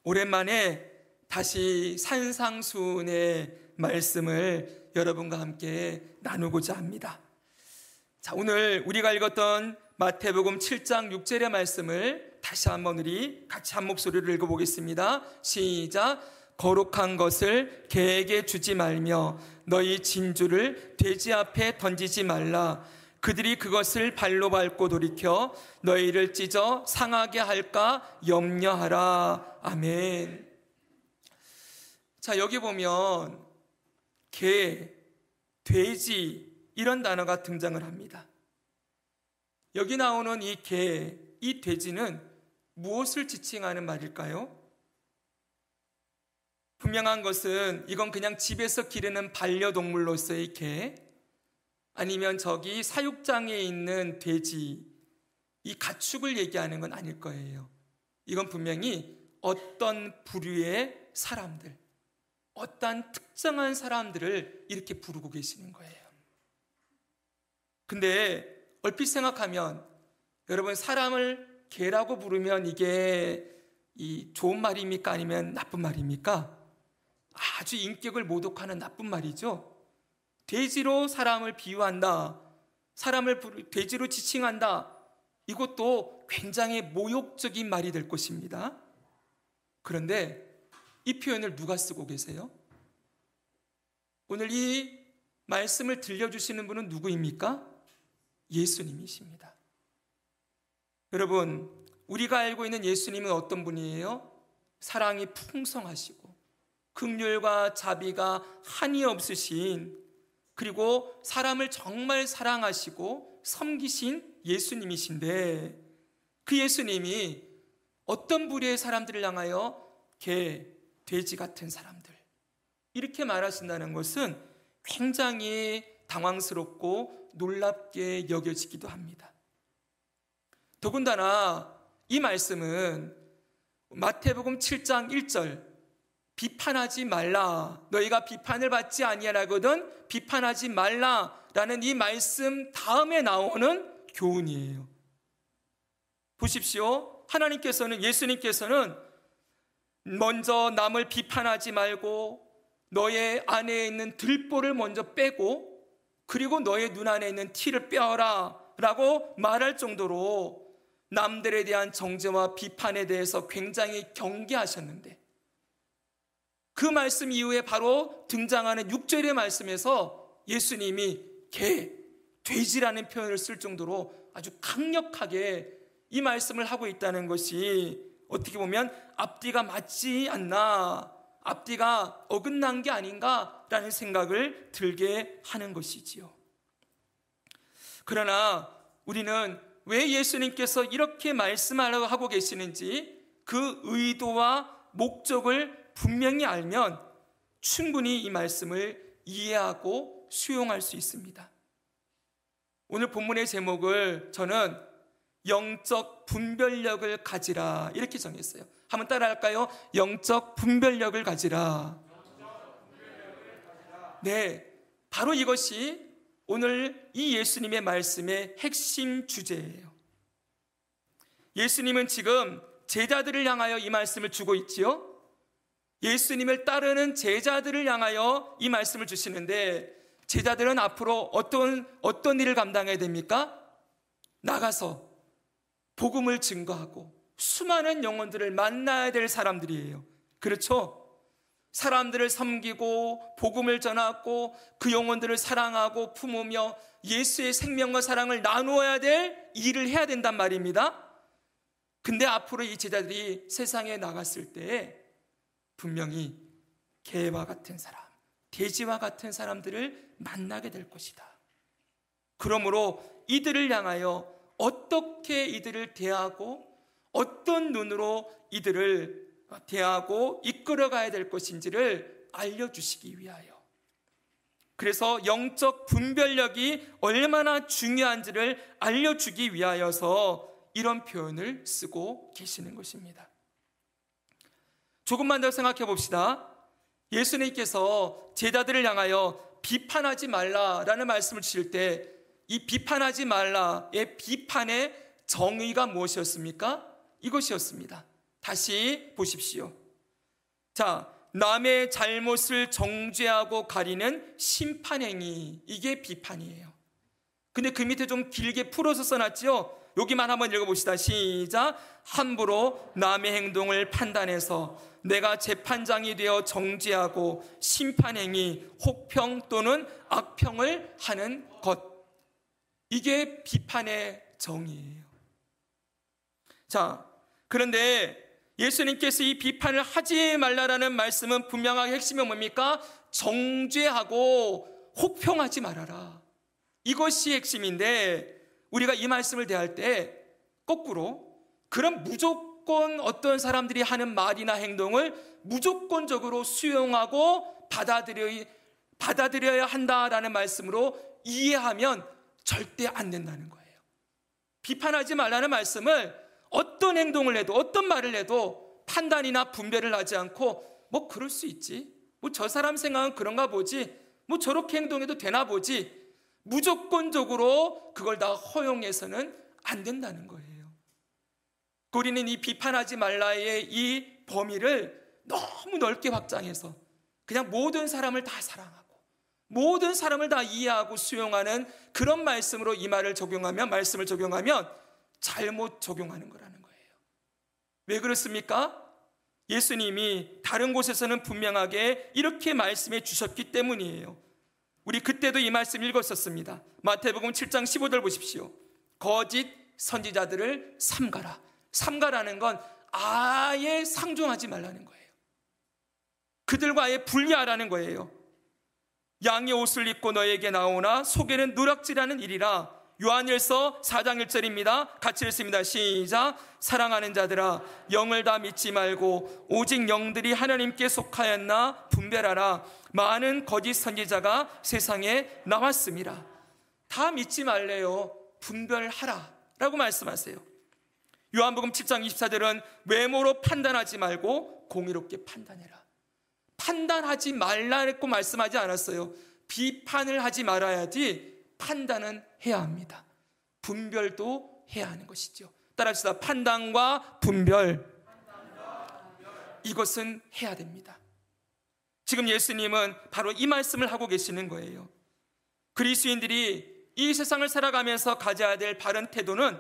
오랜만에 다시 산상수훈의 말씀을 여러분과 함께 나누고자 합니다. 자, 오늘 우리가 읽었던 마태복음 7장 6절의 말씀을 다시 한번 우리 같이 한 목소리로 읽어보겠습니다. 시작. 거룩한 것을 개에게 주지 말며 너희 진주를 돼지 앞에 던지지 말라. 그들이 그것을 발로 밟고 돌이켜 너희를 찢어 상하게 할까 염려하라. 아멘. 자, 여기 보면 개, 돼지 이런 단어가 등장을 합니다. 여기 나오는 이 개, 이 돼지는 무엇을 지칭하는 말일까요? 분명한 것은 이건 그냥 집에서 기르는 반려동물로서의 개, 아니면 저기 사육장에 있는 돼지, 이 가축을 얘기하는 건 아닐 거예요. 이건 분명히 어떤 부류의 사람들, 어떤 특정한 사람들을 이렇게 부르고 계시는 거예요. 근데 얼핏 생각하면 여러분, 사람을 개라고 부르면 이게 좋은 말입니까? 아니면 나쁜 말입니까? 아주 인격을 모독하는 나쁜 말이죠. 돼지로 사람을 비유한다, 사람을 돼지로 지칭한다, 이것도 굉장히 모욕적인 말이 될 것입니다. 그런데 이 표현을 누가 쓰고 계세요? 오늘 이 말씀을 들려주시는 분은 누구입니까? 예수님이십니다. 여러분, 우리가 알고 있는 예수님은 어떤 분이에요? 사랑이 풍성하시고 긍휼과 자비가 한이 없으신, 그리고 사람을 정말 사랑하시고 섬기신 예수님이신데, 그 예수님이 어떤 부류의 사람들을 향하여 개, 돼지 같은 사람들, 이렇게 말하신다는 것은 굉장히 당황스럽고 놀랍게 여겨지기도 합니다. 더군다나 이 말씀은 마태복음 7장 1절, 비판하지 말라, 너희가 비판을 받지 아니하라거든 비판하지 말라라는 이 말씀 다음에 나오는 교훈이에요. 보십시오. 하나님께서는, 예수님께서는 먼저 남을 비판하지 말고 너의 안에 있는 들보를 먼저 빼고, 그리고 너의 눈 안에 있는 티를 빼어라 라고 말할 정도로 남들에 대한 정죄와 비판에 대해서 굉장히 경계하셨는데, 그 말씀 이후에 바로 등장하는 6절의 말씀에서 예수님이 개, 돼지라는 표현을 쓸 정도로 아주 강력하게 이 말씀을 하고 있다는 것이 어떻게 보면 앞뒤가 맞지 않나, 앞뒤가 어긋난 게 아닌가라는 생각을 들게 하는 것이지요. 그러나 우리는 왜 예수님께서 이렇게 말씀하려고 하고 계시는지 그 의도와 목적을 분명히 알면 충분히 이 말씀을 이해하고 수용할 수 있습니다. 오늘 본문의 제목을 저는 영적 분별력을 가지라 이렇게 정했어요. 한번 따라할까요? 영적 분별력을 가지라. 네, 바로 이것이 오늘 이 예수님의 말씀의 핵심 주제예요. 예수님은 지금 제자들을 향하여 이 말씀을 주고 있지요. 예수님을 따르는 제자들을 향하여 이 말씀을 주시는데, 제자들은 앞으로 어떤 일을 감당해야 됩니까? 나가서 복음을 증거하고 수많은 영혼들을 만나야 될 사람들이에요. 그렇죠? 사람들을 섬기고 복음을 전하고 그 영혼들을 사랑하고 품으며 예수의 생명과 사랑을 나누어야 될 일을 해야 된단 말입니다. 근데 앞으로 이 제자들이 세상에 나갔을 때 분명히 개와 같은 사람, 돼지와 같은 사람들을 만나게 될 것이다. 그러므로 이들을 향하여 어떻게 이들을 대하고 어떤 눈으로 이들을 대하고 이끌어가야 될 것인지를 알려주시기 위하여, 그래서 영적 분별력이 얼마나 중요한지를 알려주기 위하여서 이런 표현을 쓰고 계시는 것입니다. 조금만 더 생각해 봅시다. 예수님께서 제자들을 향하여 비판하지 말라라는 말씀을 주실 때, 이 비판하지 말라의 비판의 정의가 무엇이었습니까? 이것이었습니다. 다시 보십시오. 자, 남의 잘못을 정죄하고 가리는 심판행위, 이게 비판이에요. 근데 그 밑에 좀 길게 풀어서 써놨죠. 여기만 한번 읽어봅시다. 시작. 함부로 남의 행동을 판단해서 내가 재판장이 되어 정죄하고 심판행위, 혹평 또는 악평을 하는 것, 이게 비판의 정의예요. 자, 그런데 예수님께서 이 비판을 하지 말라라는 말씀은 분명하게 핵심이 뭡니까? 정죄하고 혹평하지 말아라, 이것이 핵심인데, 우리가 이 말씀을 대할 때 거꾸로 그런 무조건 어떤 사람들이 하는 말이나 행동을 무조건적으로 수용하고 받아들여야 한다라는 말씀으로 이해하면 절대 안 된다는 거예요. 비판하지 말라는 말씀을 어떤 행동을 해도 어떤 말을 해도 판단이나 분별을 하지 않고 뭐 그럴 수 있지, 뭐 저 사람 생각은 그런가 보지, 뭐 저렇게 행동해도 되나 보지, 무조건적으로 그걸 다 허용해서는 안 된다는 거예요. 우리는 이 비판하지 말라의 이 범위를 너무 넓게 확장해서 그냥 모든 사람을 다 사랑하고 모든 사람을 다 이해하고 수용하는 그런 말씀으로 이 말을 적용하면, 말씀을 적용하면 잘못 적용하는 거라는 거예요. 왜 그렇습니까? 예수님이 다른 곳에서는 분명하게 이렇게 말씀해 주셨기 때문이에요. 우리 그때도 이 말씀 읽었었습니다. 마태복음 7장 15절 보십시오. 거짓 선지자들을 삼가라. 삼가라는 건 아예 상종하지 말라는 거예요. 그들과 아예 분리하라는 거예요. 양의 옷을 입고 너에게 나오나 속에는 누락질하는 일이라. 요한일서 4장 1절입니다. 같이 읽습니다. 시작. 사랑하는 자들아, 영을 다 믿지 말고 오직 영들이 하나님께 속하였나 분별하라. 많은 거짓 선지자가 세상에 나왔습니다. 다 믿지 말래요. 분별하라 라고 말씀하세요. 요한복음 7장 24절은 외모로 판단하지 말고 공의롭게 판단해라. 판단하지 말라고 말씀하지 않았어요. 비판을 하지 말아야지 판단은 해야 합니다. 분별도 해야 하는 것이죠. 따라합시다. 판단과 분별, 이것은 해야 됩니다. 지금 예수님은 바로 이 말씀을 하고 계시는 거예요. 그리스도인들이 이 세상을 살아가면서 가져야 될 바른 태도는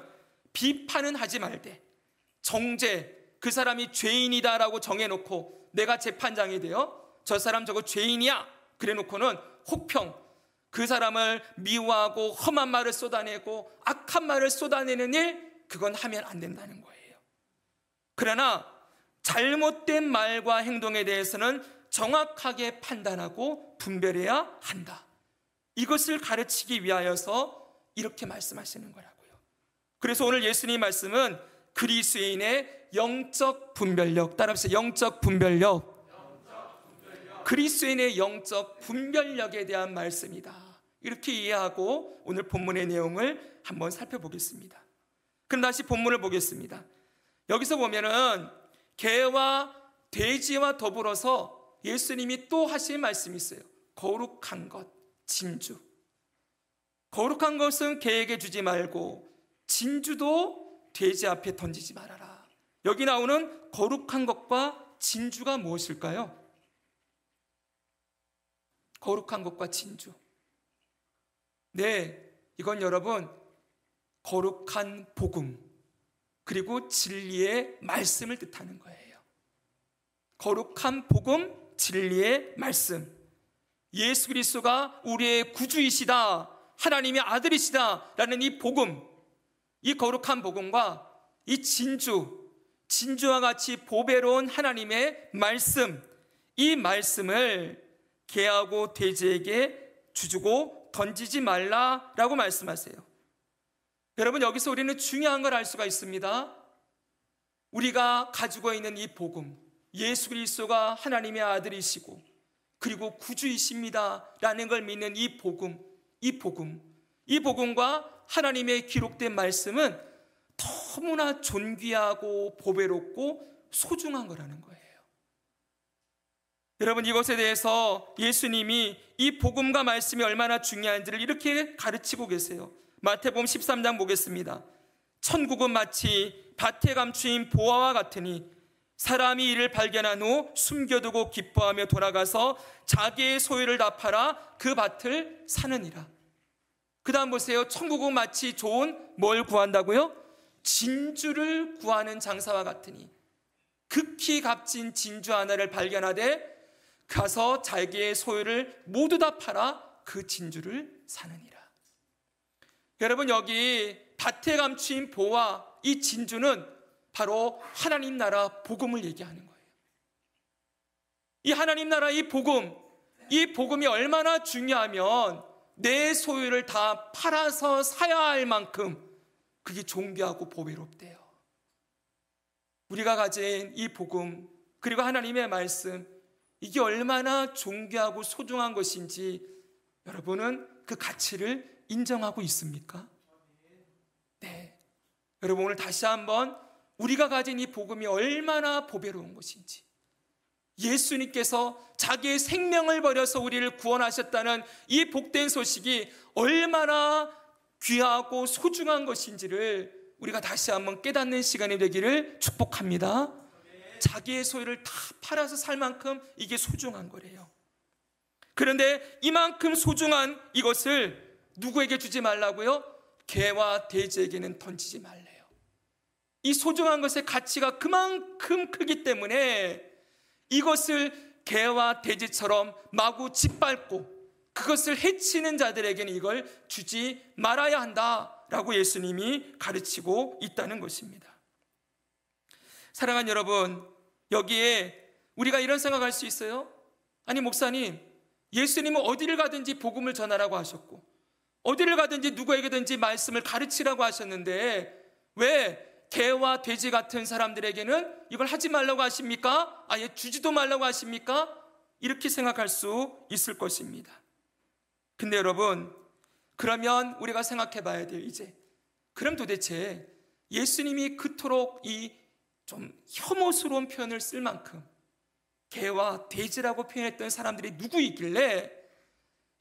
비판은 하지 말되 정죄, 그 사람이 죄인이다라고 정해놓고 내가 재판장이 되어 저 사람 저거 죄인이야 그래놓고는 혹평, 그 사람을 미워하고 험한 말을 쏟아내고 악한 말을 쏟아내는 일, 그건 하면 안 된다는 거예요. 그러나 잘못된 말과 행동에 대해서는 정확하게 판단하고 분별해야 한다. 이것을 가르치기 위하여서 이렇게 말씀하시는 거라고요. 그래서 오늘 예수님 말씀은 그리스도인의 영적 분별력, 따라합시다. 영적 분별력. 그리스도인의 영적 분별력에 대한 말씀이다. 이렇게 이해하고 오늘 본문의 내용을 한번 살펴보겠습니다. 그럼 다시 본문을 보겠습니다. 여기서 보면은 개와 돼지와 더불어서 예수님이 또 하실 말씀이 있어요. 거룩한 것, 진주. 거룩한 것은 개에게 주지 말고 진주도 돼지 앞에 던지지 말아라. 여기 나오는 거룩한 것과 진주가 무엇일까요? 거룩한 것과 진주. 네, 이건 여러분 거룩한 복음 그리고 진리의 말씀을 뜻하는 거예요. 거룩한 복음, 진리의 말씀. 예수 그리스도가 우리의 구주이시다, 하나님의 아들이시다 라는 이 복음, 이 거룩한 복음과 이 진주와 같이 보배로운 하나님의 말씀, 이 말씀을 개하고 돼지에게 주고 던지지 말라라고 말씀하세요. 여러분, 여기서 우리는 중요한 걸 알 수가 있습니다. 우리가 가지고 있는 이 복음, 예수 그리스도가 하나님의 아들이시고 그리고 구주이십니다 라는 걸 믿는 이 복음과 하나님의 기록된 말씀은 너무나 존귀하고 보배롭고 소중한 거라는 거예요. 여러분, 이것에 대해서 예수님이 이 복음과 말씀이 얼마나 중요한지를 이렇게 가르치고 계세요. 마태복음 13장 보겠습니다. 천국은 마치 밭에 감추인 보화와 같으니 사람이 이를 발견한 후 숨겨두고 기뻐하며 돌아가서 자기의 소유를 다 팔아 그 밭을 사느니라. 그 다음 보세요. 천국은 마치 좋은 뭘 구한다고요? 진주를 구하는 장사와 같으니, 극히 값진 진주 하나를 발견하되 가서 자기의 소유를 모두 다 팔아 그 진주를 사느니라. 여러분, 여기 밭에 감추인 보화, 이 진주는 바로 하나님 나라 복음을 얘기하는 거예요. 이 하나님 나라 이 복음이 얼마나 중요하면 내 소유를 다 팔아서 사야 할 만큼 그게 존귀하고 보배롭대요. 우리가 가진 이 복음, 그리고 하나님의 말씀, 이게 얼마나 존귀하고 소중한 것인지 여러분은 그 가치를 인정하고 있습니까? 네. 여러분, 오늘 다시 한번 우리가 가진 이 복음이 얼마나 보배로운 것인지, 예수님께서 자기의 생명을 버려서 우리를 구원하셨다는 이 복된 소식이 얼마나 귀하고 소중한 것인지를 우리가 다시 한번 깨닫는 시간이 되기를 축복합니다. 자기의 소유를 다 팔아서 살 만큼 이게 소중한 거래요. 그런데 이만큼 소중한 이것을 누구에게 주지 말라고요? 개와 돼지에게는 던지지 말래요. 이 소중한 것의 가치가 그만큼 크기 때문에 이것을 개와 돼지처럼 마구 짓밟고 그것을 해치는 자들에게는 이걸 주지 말아야 한다라고 예수님이 가르치고 있다는 것입니다. 사랑하는 여러분, 여기에 우리가 이런 생각할 수 있어요. 아니, 목사님, 예수님은 어디를 가든지 복음을 전하라고 하셨고 어디를 가든지 누구에게든지 말씀을 가르치라고 하셨는데 왜 개와 돼지 같은 사람들에게는 이걸 하지 말라고 하십니까? 아예 주지도 말라고 하십니까? 이렇게 생각할 수 있을 것입니다. 근데 여러분, 그러면 우리가 생각해 봐야 돼요. 이제 그럼 도대체 예수님이 그토록 이 좀 혐오스러운 표현을 쓸 만큼 개와 돼지라고 표현했던 사람들이 누구이길래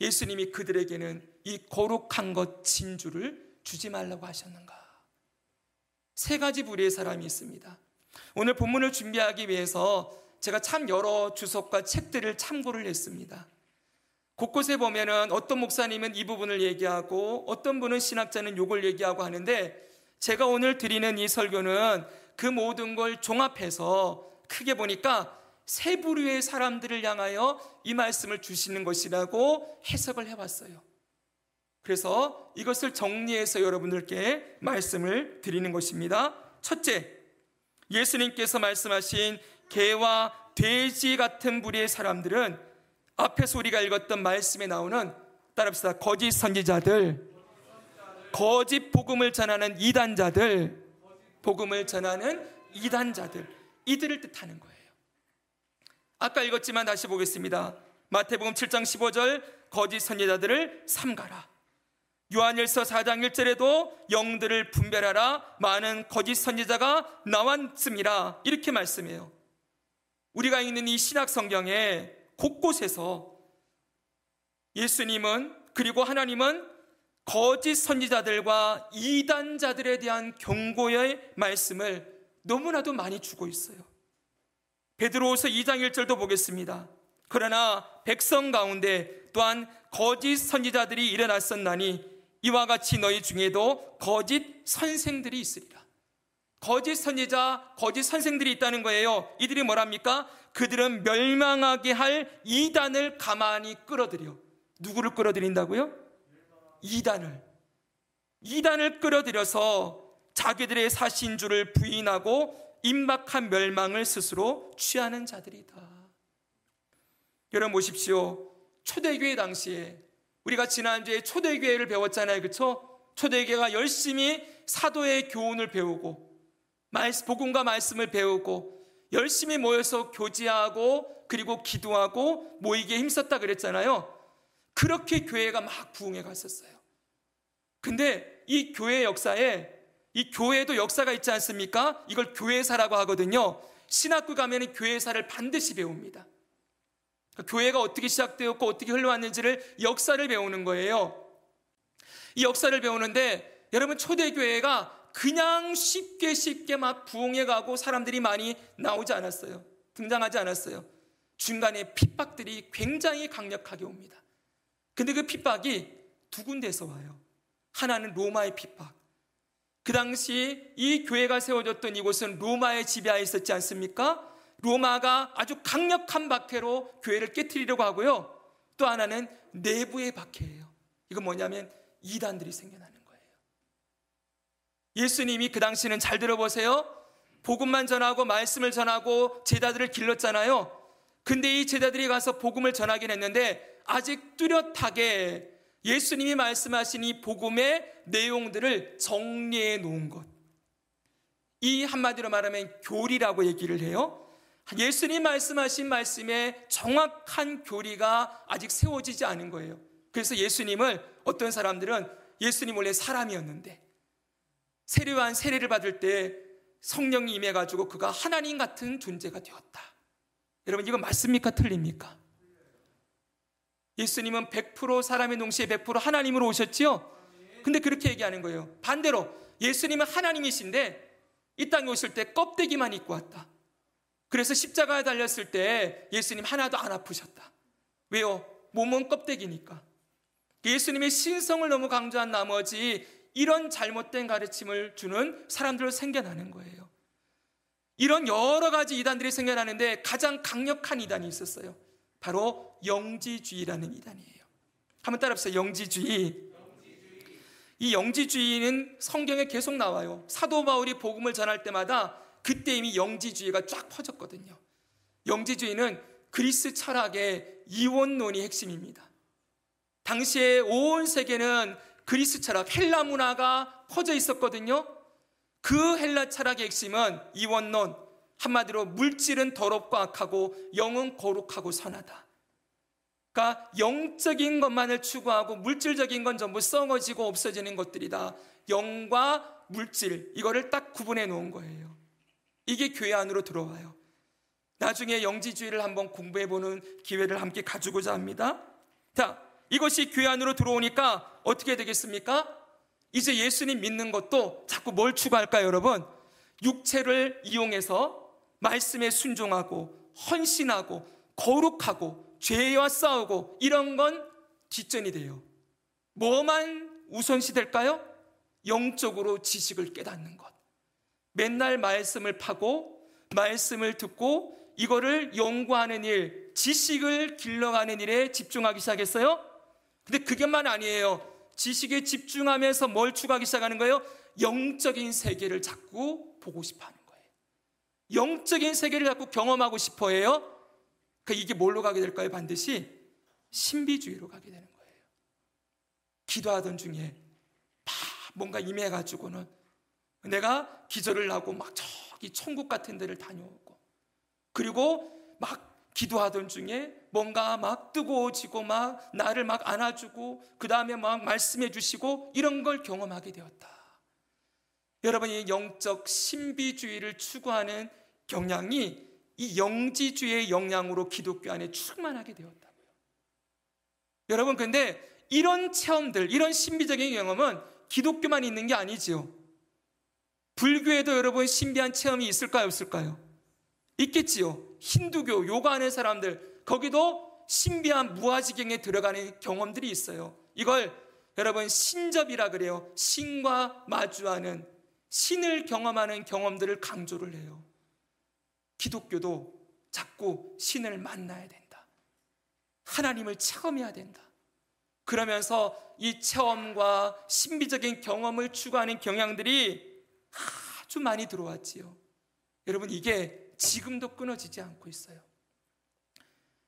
예수님이 그들에게는 이 거룩한 것 진주를 주지 말라고 하셨는가? 세 가지 부류의 사람이 있습니다. 오늘 본문을 준비하기 위해서 제가 참 여러 주석과 책들을 참고를 했습니다. 곳곳에 보면은 어떤 목사님은 이 부분을 얘기하고 어떤 분은 신학자는 요걸 얘기하고 하는데, 제가 오늘 드리는 이 설교는 그 모든 걸 종합해서 크게 보니까 세 부류의 사람들을 향하여 이 말씀을 주시는 것이라고 해석을 해봤어요. 그래서 이것을 정리해서 여러분들께 말씀을 드리는 것입니다. 첫째, 예수님께서 말씀하신 개와 돼지 같은 부류의 사람들은 앞에서 우리가 읽었던 말씀에 나오는, 따라합시다, 거짓 선지자들, 거짓 복음을 전하는 이단자들, 복음을 전하는 이단자들, 이들을 뜻하는 거예요. 아까 읽었지만 다시 보겠습니다. 마태복음 7장 15절, 거짓 선지자들을 삼가라. 요한일서 4장 1절에도 영들을 분별하라, 많은 거짓 선지자가 나왔습니다, 이렇게 말씀해요. 우리가 읽는 이 신약 성경에 곳곳에서 예수님은, 그리고 하나님은 거짓 선지자들과 이단자들에 대한 경고의 말씀을 너무나도 많이 주고 있어요. 베드로후서 2장 1절도 보겠습니다. 그러나 백성 가운데 또한 거짓 선지자들이 일어났었나니 이와 같이 너희 중에도 거짓 선생들이 있으리라. 거짓 선지자, 거짓 선생들이 있다는 거예요. 이들이 뭐랍니까? 그들은 멸망하게 할 이단을 가만히 끌어들여. 누구를 끌어들인다고요? 이단을 끌어들여서 자기들의 사신주를 부인하고 임박한 멸망을 스스로 취하는 자들이다. 여러분 보십시오. 초대교회 당시에 우리가 지난주에 초대교회를 배웠잖아요, 그렇죠? 초대교회가 열심히 사도의 교훈을 배우고 복음과 말씀을 배우고 열심히 모여서 교제하고 그리고 기도하고 모이기에 힘썼다 그랬잖아요. 그렇게 교회가 막 부흥해 갔었어요. 근데 이 교회 역사에, 이 교회도 역사가 있지 않습니까? 이걸 교회사라고 하거든요. 신학교 가면 교회사를 반드시 배웁니다. 교회가 어떻게 시작되었고 어떻게 흘러왔는지를, 역사를 배우는 거예요. 이 역사를 배우는데 여러분, 초대교회가 그냥 쉽게 막 부흥해 가고 사람들이 많이 나오지 않았어요. 등장하지 않았어요. 중간에 핍박들이 굉장히 강력하게 옵니다. 근데 그 핍박이 두 군데에서 와요. 하나는 로마의 핍박. 그 당시 이 교회가 세워졌던 이곳은 로마의 지배하에 있었지 않습니까? 로마가 아주 강력한 박해로 교회를 깨트리려고 하고요. 또 하나는 내부의 박해예요. 이건 뭐냐면 이단들이 생겨나는 거예요. 예수님이 그 당시는 잘 들어보세요. 복음만 전하고 말씀을 전하고 제자들을 길렀잖아요. 근데 이 제자들이 가서 복음을 전하긴 했는데 아직 뚜렷하게 예수님이 말씀하신 이 복음의 내용들을 정리해 놓은 것. 이 한마디로 말하면 교리라고 얘기를 해요. 예수님 말씀하신 말씀에 정확한 교리가 아직 세워지지 않은 거예요. 그래서 예수님을 어떤 사람들은 예수님 원래 사람이었는데 세례요한 세례를 받을 때 성령이 임해가지고 그가 하나님 같은 존재가 되었다. 여러분 이거 맞습니까? 틀립니까? 예수님은 100% 사람의 동시에 100% 하나님으로 오셨지요? 근데 그렇게 얘기하는 거예요. 반대로 예수님은 하나님이신데 이 땅에 오실 때 껍데기만 입고 왔다. 그래서 십자가에 달렸을 때 예수님 하나도 안 아프셨다. 왜요? 몸은 껍데기니까. 예수님의 신성을 너무 강조한 나머지 이런 잘못된 가르침을 주는 사람들로 생겨나는 거예요. 이런 여러 가지 이단들이 생겨나는데 가장 강력한 이단이 있었어요. 바로 영지주의라는 이단이에요. 한번 따라해보세요. 영지주의. 이 영지주의는 성경에 계속 나와요. 사도 바울이 복음을 전할 때마다 그때 이미 영지주의가 쫙 퍼졌거든요. 영지주의는 그리스 철학의 이원론이 핵심입니다. 당시에 온 세계는 그리스 철학, 헬라 문화가 퍼져 있었거든요. 그 헬라 철학의 핵심은 이원론, 한마디로 물질은 더럽고 악하고 영은 거룩하고 선하다. 그러니까 영적인 것만을 추구하고 물질적인 건 전부 썩어지고 없어지는 것들이다. 영과 물질, 이거를 딱 구분해 놓은 거예요. 이게 교회 안으로 들어와요. 나중에 영지주의를 한번 공부해보는 기회를 함께 가지고자 합니다. 자, 이것이 교회 안으로 들어오니까 어떻게 되겠습니까? 이제 예수님 믿는 것도 자꾸 뭘 추구할까요, 여러분? 육체를 이용해서 말씀에 순종하고 헌신하고 거룩하고 죄와 싸우고 이런 건 뒷전이 돼요. 뭐만 우선시 될까요? 영적으로 지식을 깨닫는 것. 맨날 말씀을 파고 말씀을 듣고 이거를 연구하는 일, 지식을 길러가는 일에 집중하기 시작했어요. 근데 그것만 아니에요. 지식에 집중하면서 뭘 추구하기 시작하는 거예요? 영적인 세계를 자꾸 보고 싶어 하는 거예요. 영적인 세계를 자꾸 경험하고 싶어 해요. 그러니까 이게 뭘로 가게 될까요? 반드시 신비주의로 가게 되는 거예요. 기도하던 중에 막 뭔가 임해가지고는 내가 기절을 하고 막 저기 천국 같은 데를 다녀오고, 그리고 막 기도하던 중에 뭔가 막 뜨거워지고 막 나를 막 안아주고 그 다음에 막 말씀해 주시고 이런 걸 경험하게 되었다. 여러분이 영적 신비주의를 추구하는 경향이 이 영지주의의 영향으로 기독교 안에 충만하게 되었다고요. 여러분, 근데 이런 체험들, 이런 신비적인 경험은 기독교만 있는 게 아니지요. 불교에도 여러분 신비한 체험이 있을까요, 없을까요? 있겠지요. 힌두교, 요가하는 사람들, 거기도 신비한 무아지경에 들어가는 경험들이 있어요. 이걸 여러분 신접이라 그래요. 신과 마주하는, 신을 경험하는 경험들을 강조를 해요. 기독교도 자꾸 신을 만나야 된다. 하나님을 체험해야 된다. 그러면서 이 체험과 신비적인 경험을 추구하는 경향들이 아주 많이 들어왔지요. 여러분, 이게 지금도 끊어지지 않고 있어요.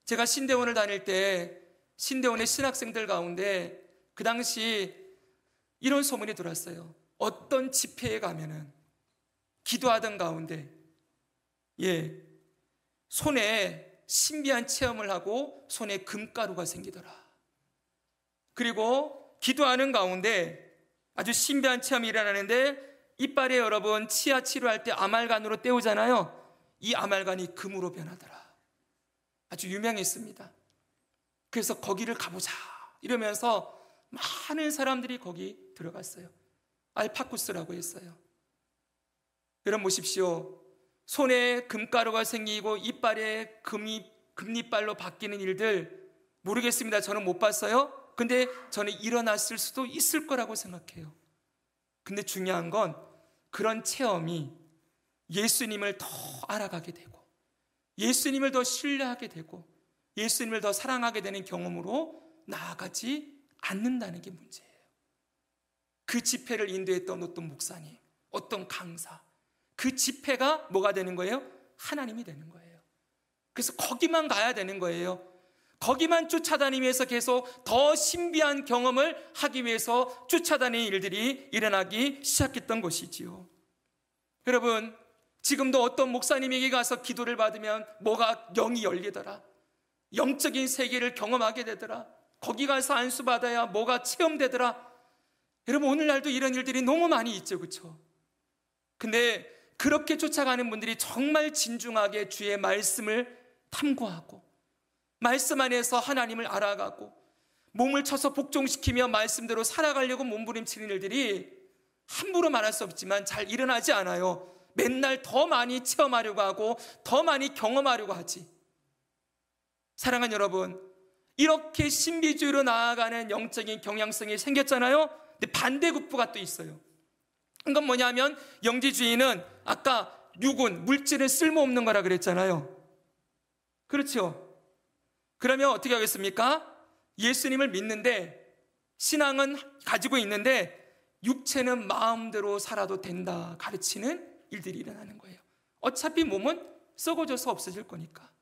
제가 신대원을 다닐 때 신대원의 신학생들 가운데 그 당시 이런 소문이 들었어요. 어떤 집회에 가면은 기도하던 가운데 손에 신비한 체험을 하고 손에 금가루가 생기더라. 그리고 기도하는 가운데 아주 신비한 체험이 일어나는데 이빨에 여러분 치아 치료할 때 아말간으로 때우잖아요. 이 아말간이 금으로 변하더라. 아주 유명했습니다. 그래서 거기를 가보자 이러면서 많은 사람들이 거기 들어갔어요. 알파쿠스라고 했어요. 여러분 보십시오. 손에 금가루가 생기고 이빨에 금이빨로 바뀌는 일들 모르겠습니다. 저는 못 봤어요. 근데 저는 일어났을 수도 있을 거라고 생각해요. 근데 중요한 건 그런 체험이 예수님을 더 알아가게 되고 예수님을 더 신뢰하게 되고 예수님을 더 사랑하게 되는 경험으로 나아가지 않는다는 게 문제예요. 그 집회를 인도했던 어떤 목사님, 어떤 강사, 그 집회가 뭐가 되는 거예요? 하나님이 되는 거예요. 그래서 거기만 가야 되는 거예요. 거기만 쫓아다니면서 계속 더 신비한 경험을 하기 위해서 쫓아다니는 일들이 일어나기 시작했던 것이지요. 여러분, 지금도 어떤 목사님에게 가서 기도를 받으면 뭐가 영이 열리더라, 영적인 세계를 경험하게 되더라, 거기 가서 안수받아야 뭐가 체험되더라. 여러분, 오늘날도 이런 일들이 너무 많이 있죠, 그렇죠? 근데 그렇게 쫓아가는 분들이 정말 진중하게 주의 말씀을 탐구하고 말씀 안에서 하나님을 알아가고 몸을 쳐서 복종시키며 말씀대로 살아가려고 몸부림치는 일들이 함부로 말할 수 없지만 잘 일어나지 않아요. 맨날 더 많이 체험하려고 하고 더 많이 경험하려고 하지. 사랑하는 여러분, 이렇게 신비주의로 나아가는 영적인 경향성이 생겼잖아요. 근데 반대급부가 또 있어요. 이건 뭐냐면 영지주의는 아까 육은, 물질은 쓸모없는 거라 그랬잖아요. 그렇죠? 그러면 어떻게 하겠습니까? 예수님을 믿는데, 신앙은 가지고 있는데 육체는 마음대로 살아도 된다 가르치는 일들이 일어나는 거예요. 어차피 몸은 썩어져서 없어질 거니까.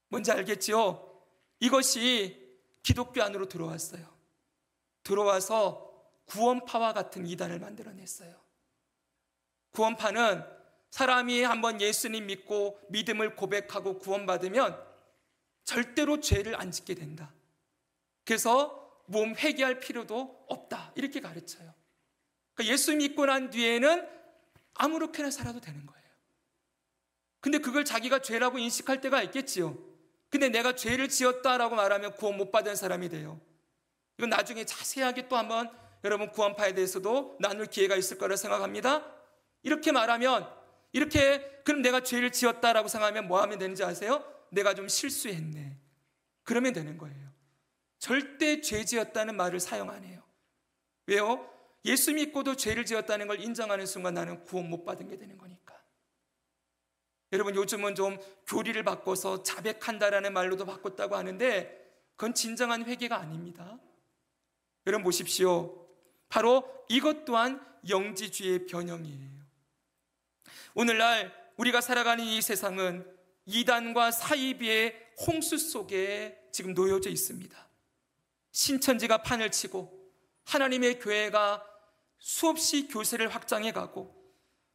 뭔지 알겠지요? 이것이 기독교 안으로 들어왔어요. 들어와서 구원파와 같은 이단을 만들어냈어요. 구원파는 사람이 한번 예수님 믿고 믿음을 고백하고 구원받으면 절대로 죄를 안 짓게 된다. 그래서 몸 회개할 필요도 없다, 이렇게 가르쳐요. 그러니까 예수 믿고 난 뒤에는 아무렇게나 살아도 되는 거예요. 근데 그걸 자기가 죄라고 인식할 때가 있겠지요. 근데 내가 죄를 지었다라고 말하면 구원 못 받은 사람이 돼요. 이건 나중에 자세하게 또 한번 여러분 구원파에 대해서도 나눌 기회가 있을 거라 생각합니다. 이렇게 말하면, 그럼 내가 죄를 지었다라고 생각하면 뭐 하면 되는지 아세요? 내가 좀 실수했네, 그러면 되는 거예요. 절대 죄 지었다는 말을 사용 안 해요. 왜요? 예수 믿고도 죄를 지었다는 걸 인정하는 순간 나는 구원 못 받은 게 되는 거니까. 여러분, 요즘은 좀 교리를 바꿔서 자백한다라는 말로도 바꿨다고 하는데 그건 진정한 회개가 아닙니다. 여러분 보십시오. 바로 이것 또한 영지주의의 변형이에요. 오늘날 우리가 살아가는 이 세상은 이단과 사이비의 홍수 속에 지금 놓여져 있습니다. 신천지가 판을 치고 하나님의 교회가 수없이 교세를 확장해가고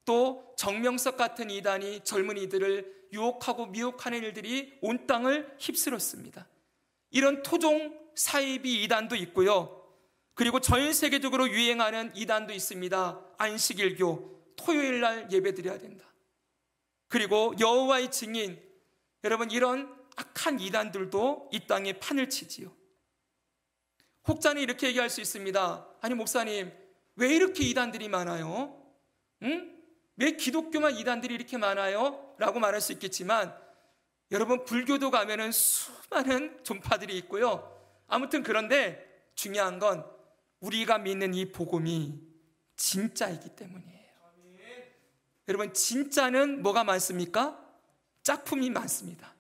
또 정명석 같은 이단이 젊은이들을 유혹하고 미혹하는 일들이 온 땅을 휩쓸었습니다. 이런 토종 사이비 이단도 있고요. 그리고 전 세계적으로 유행하는 이단도 있습니다. 안식일교, 토요일 날 예배드려야 된다. 그리고 여호와의 증인, 여러분 이런 악한 이단들도 이 땅에 판을 치지요. 혹자는 이렇게 얘기할 수 있습니다. 아니 목사님, 왜 이렇게 이단들이 많아요? 왜 기독교만 이단들이 이렇게 많아요? 라고 말할 수 있겠지만 여러분 불교도 가면은 수많은 종파들이 있고요. 아무튼 그런데 중요한 건 우리가 믿는 이 복음이 진짜이기 때문이에요. 여러분 진짜는 뭐가 많습니까? 짝품이 많습니다.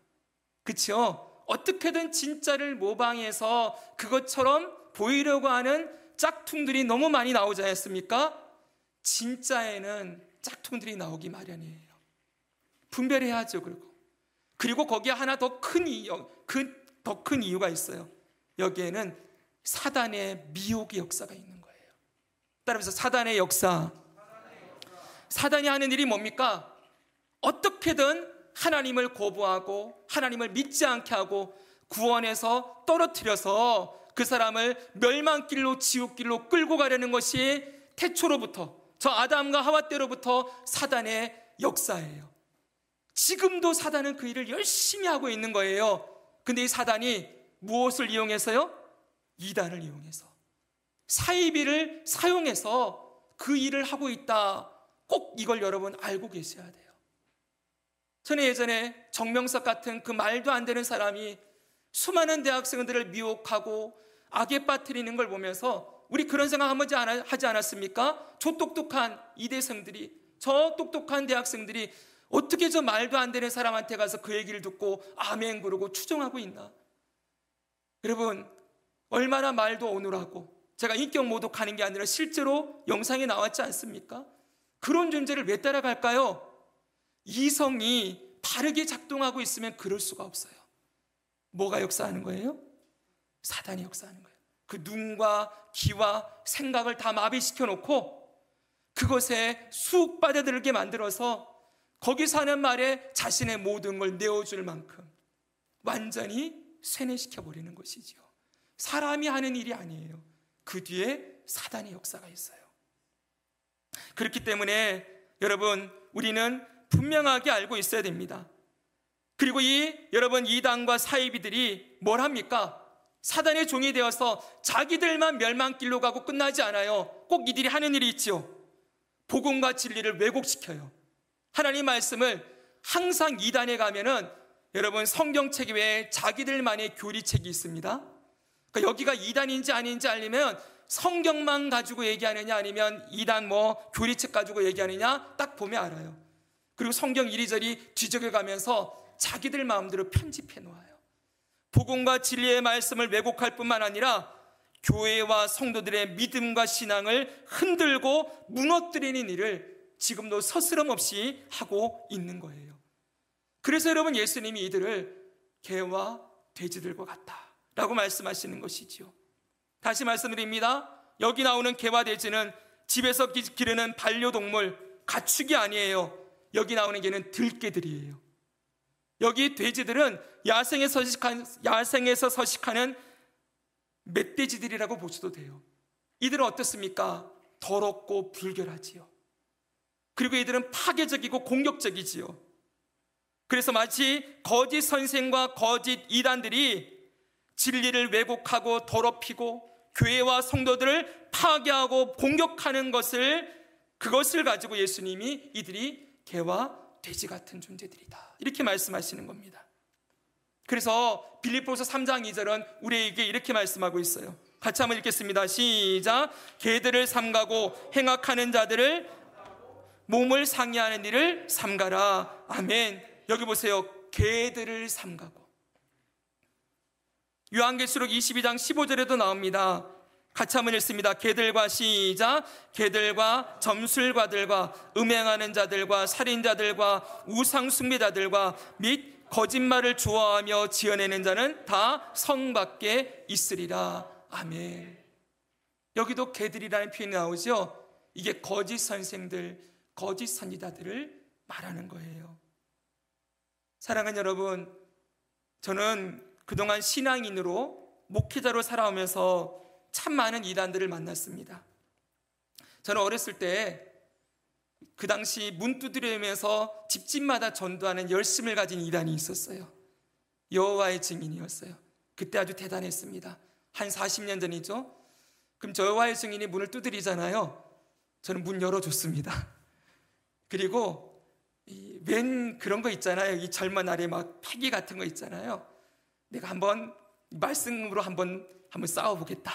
그렇죠? 어떻게든 진짜를 모방해서 그것처럼 보이려고 하는 짝퉁들이 너무 많이 나오지 않습니까? 진짜에는 짝퉁들이 나오기 마련이에요. 분별해야죠. 그리고 거기에 하나 더 큰 이유가 있어요. 여기에는 사단의 미혹의 역사가 있는 거예요. 따라서 사단의 역사. 사단이 하는 일이 뭡니까? 어떻게든 하나님을 거부하고 하나님을 믿지 않게 하고 구원에서 떨어뜨려서 그 사람을 멸망길로, 지옥길로 끌고 가려는 것이 태초로부터, 저 아담과 하와 때로부터 사단의 역사예요. 지금도 사단은 그 일을 열심히 하고 있는 거예요. 근데 이 사단이 무엇을 이용해서요? 이단을 이용해서, 사이비를 사용해서 그 일을 하고 있다. 꼭 이걸 여러분 알고 계셔야 돼요. 저는 예전에 정명석 같은 그 말도 안 되는 사람이 수많은 대학생들을 미혹하고 악에 빠뜨리는 걸 보면서 우리 그런 생각 한 번 하지 않았습니까? 저 똑똑한 이대생들이, 저 똑똑한 대학생들이 어떻게 저 말도 안 되는 사람한테 가서 그 얘기를 듣고 아멘 그러고 추종하고 있나? 여러분, 얼마나 말도 오늘하고, 제가 인격 모독하는 게 아니라 실제로 영상에 나왔지 않습니까? 그런 존재를 왜 따라갈까요? 이성이 바르게 작동하고 있으면 그럴 수가 없어요. 뭐가 역사하는 거예요? 사단이 역사하는 거예요. 그 눈과 귀와 생각을 다 마비시켜 놓고 그것에 쑥 빠져들게 만들어서 거기서 하는 말에 자신의 모든 걸 내어줄 만큼 완전히 세뇌시켜 버리는 것이죠. 사람이 하는 일이 아니에요. 그 뒤에 사단의 역사가 있어요. 그렇기 때문에 여러분, 우리는 분명하게 알고 있어야 됩니다. 그리고 여러분, 이단과 사이비들이 뭘 합니까? 사단의 종이 되어서 자기들만 멸망길로 가고 끝나지 않아요. 꼭 이들이 하는 일이 있지요. 복음과 진리를 왜곡시켜요. 하나님 말씀을 항상 이단에 가면은 여러분, 성경책 외에 자기들만의 교리책이 있습니다. 그러니까 여기가 이단인지 아닌지 알려면 성경만 가지고 얘기하느냐 아니면 이단 교리책 가지고 얘기하느냐 딱 보면 알아요. 그리고 성경 이리저리 뒤적여 가면서 자기들 마음대로 편집해 놓아요. 복음과 진리의 말씀을 왜곡할 뿐만 아니라 교회와 성도들의 믿음과 신앙을 흔들고 무너뜨리는 일을 지금도 서스럼 없이 하고 있는 거예요. 그래서 여러분, 예수님이 이들을 개와 돼지들과 같다라고 말씀하시는 것이지요. 다시 말씀드립니다. 여기 나오는 개와 돼지는 집에서 기르는 반려동물, 가축이 아니에요. 여기 나오는 개는 들개들이에요. 여기 돼지들은 야생에서 서식하는 멧돼지들이라고 보셔도 돼요. 이들은 어떻습니까? 더럽고 불결하지요. 그리고 이들은 파괴적이고 공격적이지요. 그래서 마치 거짓 선생과 거짓 이단들이 진리를 왜곡하고 더럽히고 교회와 성도들을 파괴하고 공격하는 그것을 가지고 예수님이 이들이 개와 돼지 같은 존재들이다, 이렇게 말씀하시는 겁니다. 그래서 빌립보서 3장 2절은 우리에게 이렇게 말씀하고 있어요. 같이 한번 읽겠습니다. 시작. 개들을 삼가고 행악하는 자들을 몸을 상해하는 일을 삼가라. 아멘. 여기 보세요. 개들을 삼가고. 요한계시록 22장 15절에도 나옵니다. 같이 한번 읽습니다. 개들과 시작. 개들과 점술가들과 음행하는 자들과 살인자들과 우상 숭배자들과 및 거짓말을 좋아하며 지어내는 자는 다 성 밖에 있으리라. 아멘. 여기도 개들이라는 표현이 나오죠. 이게 거짓 선생들, 거짓 선지자들을 말하는 거예요. 사랑하는 여러분, 저는 그동안 신앙인으로 목회자로 살아오면서 참 많은 이단들을 만났습니다. 저는 어렸을 때 그 당시 문 두드리면서 집집마다 전도하는 열심을 가진 이단이 있었어요. 여호와의 증인이었어요. 그때 아주 대단했습니다. 한 40년 전이죠. 그럼 저 여호와의 증인이 문을 두드리잖아요. 저는 문 열어줬습니다. 그리고 웬 그런 거 있잖아요. 이 젊은 날에 막 패기 같은 거 있잖아요. 내가 한번 말씀으로 한번 싸워보겠다.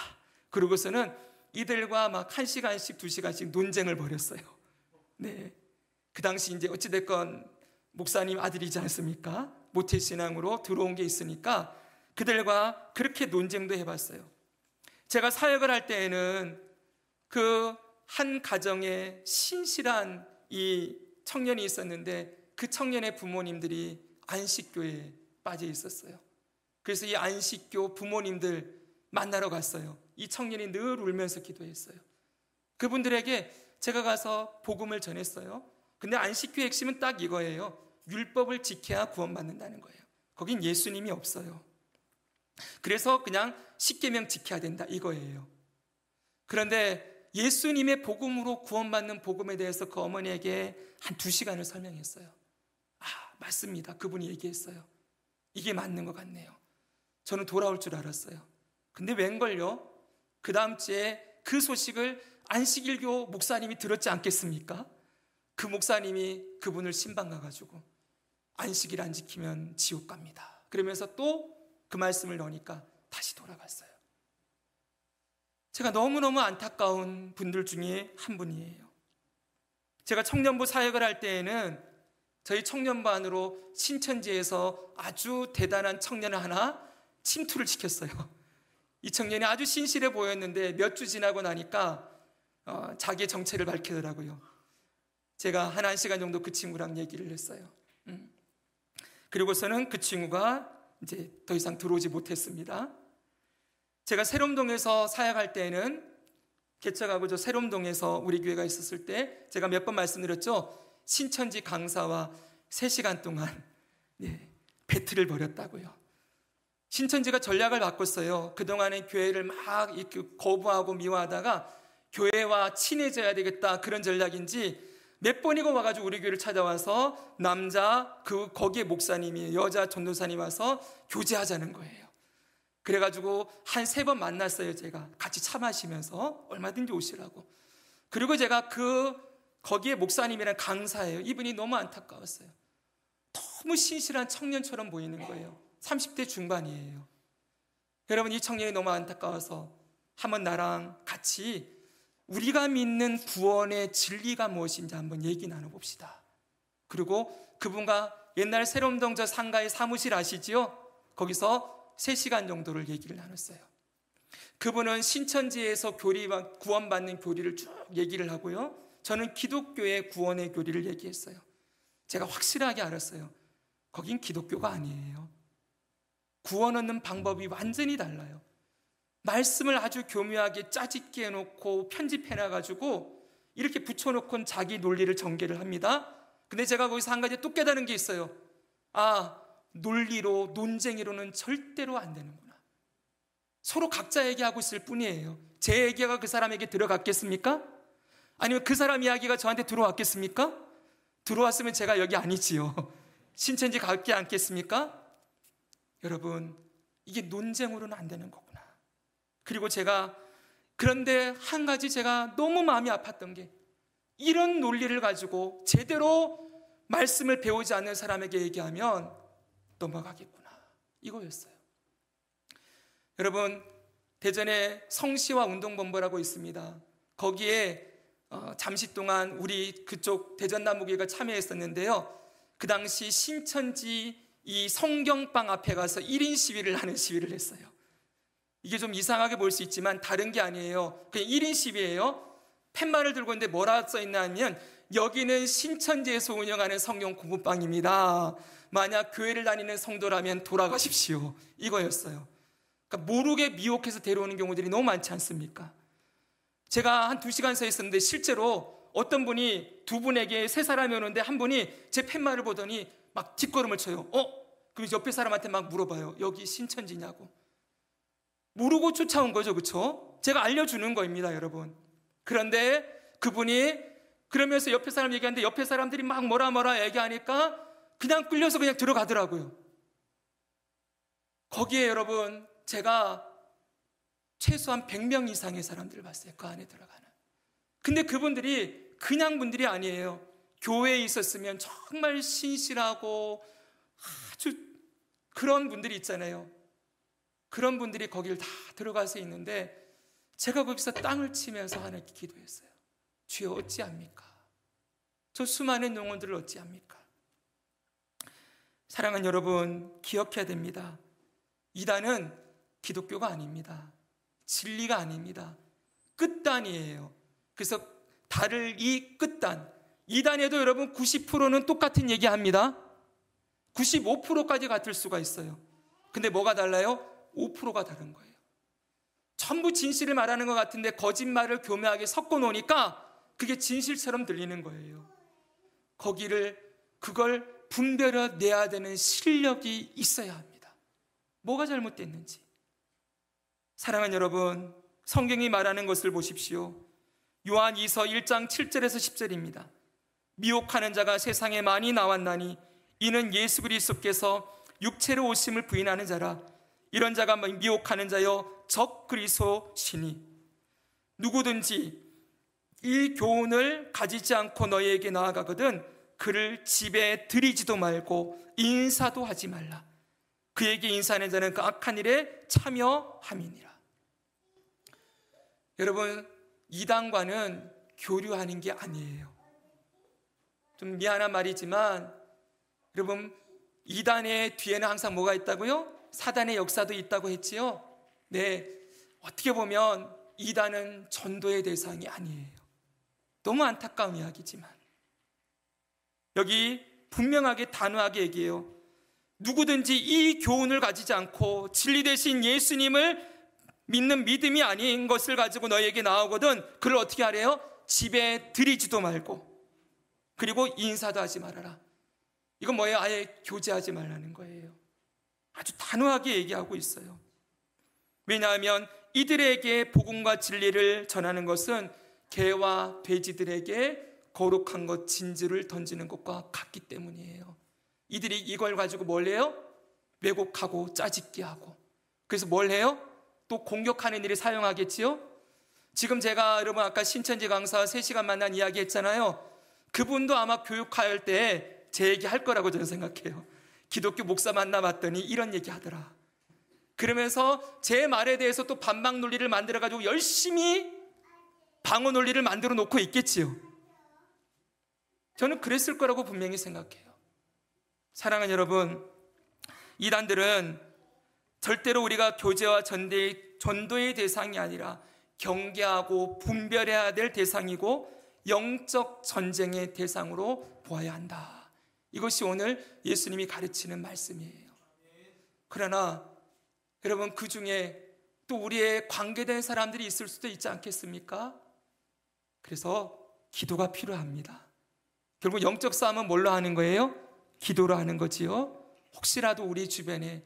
그러고서는 이들과 막 1시간씩 2시간씩 논쟁을 벌였어요. 네. 그 당시 이제 어찌됐건 목사님 아들이지 않습니까? 모태신앙으로 들어온 게 있으니까 그들과 그렇게 논쟁도 해봤어요. 제가 사역을 할 때에는 그 한 가정에 신실한 이 청년이 있었는데 그 청년의 부모님들이 안식교에 빠져 있었어요. 그래서 이 안식교 부모님들 만나러 갔어요. 이 청년이 늘 울면서 기도했어요. 그분들에게 제가 가서 복음을 전했어요. 근데 안식교의 핵심은 딱 이거예요. 율법을 지켜야 구원받는다는 거예요. 거긴 예수님이 없어요. 그래서 그냥 십계명 지켜야 된다 이거예요. 그런데 예수님의 복음으로 구원받는 복음에 대해서 그 어머니에게 한 2시간을 설명했어요. 맞습니다. 그분이 얘기했어요. 이게 맞는 것 같네요. 저는 돌아올 줄 알았어요. 근데 웬걸요? 그 다음 주에 그 소식을 안식일교 목사님이 들었지 않겠습니까? 그 목사님이 그분을 신방 가가지고 안식일 안 지키면 지옥 갑니다. 그러면서 또 그 말씀을 넣으니까 다시 돌아갔어요. 제가 너무너무 안타까운 분들 중에 한 분이에요. 제가 청년부 사역을 할 때에는 저희 청년부 안으로 신천지에서 아주 대단한 청년을 하나 침투를 시켰어요. 이 청년이 아주 신실해 보였는데 몇 주 지나고 나니까 자기의 정체를 밝히더라고요. 제가 한 시간 정도 그 친구랑 얘기를 했어요. 그리고서는 그 친구가 이제 더 이상 들어오지 못했습니다. 제가 세롬동에서 사역할 때에는 개척하고 저 세롬동에서 우리 교회가 있었을 때 제가 몇 번 말씀드렸죠. 신천지 강사와 3시간 동안 배틀을 벌였다고요. 신천지가 전략을 바꿨어요. 그동안에 교회를 막 이렇게 거부하고 미워하다가 교회와 친해져야 되겠다 그런 전략인지 몇 번이고 와가지고 우리 교회를 찾아와서 남자 거기에 목사님이 여자 전도사님 와서 교제하자는 거예요. 그래가지고 한 3번 만났어요. 제가 같이 차 마시면서 얼마든지 오시라고. 그리고 제가 거기에 목사님이랑 강사예요. 이분이 너무 안타까웠어요. 너무 신실한 청년처럼 보이는 거예요. 30대 중반이에요. 여러분, 이 청년이 너무 안타까워서 한번 나랑 같이 우리가 믿는 구원의 진리가 무엇인지 한번 얘기 나눠봅시다. 그리고 그분과 옛날 세롬동 저 상가의 사무실 아시지요? 거기서 3시간 정도를 얘기를 나눴어요. 그분은 신천지에서 구원받는 교리를 쭉 얘기를 하고요. 저는 기독교의 구원의 교리를 얘기했어요. 제가 확실하게 알았어요. 거긴 기독교가 아니에요. 구원 얻는 방법이 완전히 달라요. 말씀을 아주 교묘하게 짜집게 해놓고 편집해놔가지고 이렇게 붙여놓고 자기 논리를 전개를 합니다. 근데 제가 거기서 한 가지 또 깨달은 게 있어요. 논리로, 논쟁이로는 절대로 안 되는구나. 서로 각자 얘기하고 있을 뿐이에요. 제 얘기가 그 사람에게 들어갔겠습니까? 아니면 그 사람 이야기가 저한테 들어왔겠습니까? 들어왔으면 제가 여기 아니지요. 신천지 갈게 않겠습니까? 여러분, 이게 논쟁으로는 안 되는 거구나. 그리고 그런데 한 가지 제가 너무 마음이 아팠던 게 이런 논리를 가지고 제대로 말씀을 배우지 않는 사람에게 얘기하면 넘어가겠구나. 이거였어요. 여러분, 대전에 성시와 운동본부라고 있습니다. 거기에 잠시 동안 우리 그쪽 대전남부교회가 참여했었는데요. 그 당시 신천지 이 성경방 앞에 가서 1인 시위를 하는 시위를 했어요. 이게 좀 이상하게 볼 수 있지만 다른 게 아니에요. 그냥 1인 시위예요. 팻말을 들고 있는데 뭐라 써있나 하면 여기는 신천지에서 운영하는 성경 공부방입니다. 만약 교회를 다니는 성도라면 돌아가십시오. 이거였어요. 그러니까 모르게 미혹해서 데려오는 경우들이 너무 많지 않습니까? 제가 한 2시간 서 있었는데 실제로 어떤 분이 2분에게 3사람이 오는데 한 분이 제 팻말을 보더니 막 뒷걸음을 쳐요. 그럼 옆에 사람한테 막 물어봐요. 여기 신천지냐고. 모르고 쫓아온 거죠. 그렇죠? 제가 알려주는 거입니다, 여러분. 그런데 그분이 그러면서 옆에 사람 얘기하는데 옆에 사람들이 막 뭐라 얘기하니까 그냥 끌려서 그냥 들어가더라고요. 거기에 여러분, 제가 최소한 100명 이상의 사람들을 봤어요. 그 안에 들어가는. 근데 그분들이 그냥 분들이 아니에요. 교회에 있었으면 정말 신실하고 아주 그런 분들이 있잖아요. 그런 분들이 거기를 다 들어가서 있는데 제가 거기서 땅을 치면서 하나님께 기도했어요. 주여, 어찌합니까? 저 수많은 영혼들을 어찌합니까? 사랑하는 여러분, 기억해야 됩니다. 이단은 기독교가 아닙니다. 진리가 아닙니다. 끝단이에요. 그래서 다를 이 끝단, 이단에도 여러분 90%는 똑같은 얘기합니다. 95%까지 같을 수가 있어요. 근데 뭐가 달라요? 5%가 다른 거예요. 전부 진실을 말하는 것 같은데 거짓말을 교묘하게 섞어 놓으니까 그게 진실처럼 들리는 거예요. 그걸 분별해내야 되는 실력이 있어야 합니다. 뭐가 잘못됐는지. 사랑하는 여러분, 성경이 말하는 것을 보십시오. 요한 2서 1장 7절에서 10절입니다. 미혹하는 자가 세상에 많이 나왔나니 이는 예수 그리스도께서 육체로 오심을 부인하는 자라. 이런 자가 미혹하는 자여 적 그리스도시니 누구든지 이 교훈을 가지지 않고 너희에게 나아가거든 그를 집에 들이지도 말고 인사도 하지 말라. 그에게 인사하는 자는 그 악한 일에 참여함이니라. 여러분, 이단과는 교류하는 게 아니에요. 좀 미안한 말이지만 여러분, 이단의 뒤에는 항상 뭐가 있다고요? 사단의 역사도 있다고 했지요. 네, 어떻게 보면 이단은 전도의 대상이 아니에요. 너무 안타까운 이야기지만 여기 분명하게 단호하게 얘기해요. 누구든지 이 교훈을 가지지 않고 진리 대신 예수님을 믿는 믿음이 아닌 것을 가지고 너에게 나오거든 그를 어떻게 하래요? 집에 들이지도 말고 그리고 인사도 하지 말아라. 이건 뭐예요? 아예 교제하지 말라는 거예요. 아주 단호하게 얘기하고 있어요. 왜냐하면 이들에게 복음과 진리를 전하는 것은 개와 돼지들에게 거룩한 것 진주를 던지는 것과 같기 때문이에요. 이들이 이걸 가지고 뭘 해요? 왜곡하고 짜집기 하고, 그래서 뭘 해요? 또 공격하는 일에 사용하겠지요. 지금 제가 여러분 아까 신천지 강사 3시간 만난 이야기 했잖아요. 그분도 아마 교육할 때 제 얘기 할 거라고 저는 생각해요. 기독교 목사 만나봤더니 이런 얘기 하더라. 그러면서 제 말에 대해서 또 반박 논리를 만들어가지고 열심히 방어 논리를 만들어 놓고 있겠지요. 저는 그랬을 거라고 분명히 생각해요. 사랑하는 여러분, 이단들은 절대로 우리가 교제와 전도의 대상이 아니라 경계하고 분별해야 될 대상이고 영적 전쟁의 대상으로 보아야 한다. 이것이 오늘 예수님이 가르치는 말씀이에요. 그러나 여러분, 그 중에 또 우리의 관계된 사람들이 있을 수도 있지 않겠습니까? 그래서 기도가 필요합니다. 결국 영적 싸움은 뭘로 하는 거예요? 기도로 하는 거지요. 혹시라도 우리 주변에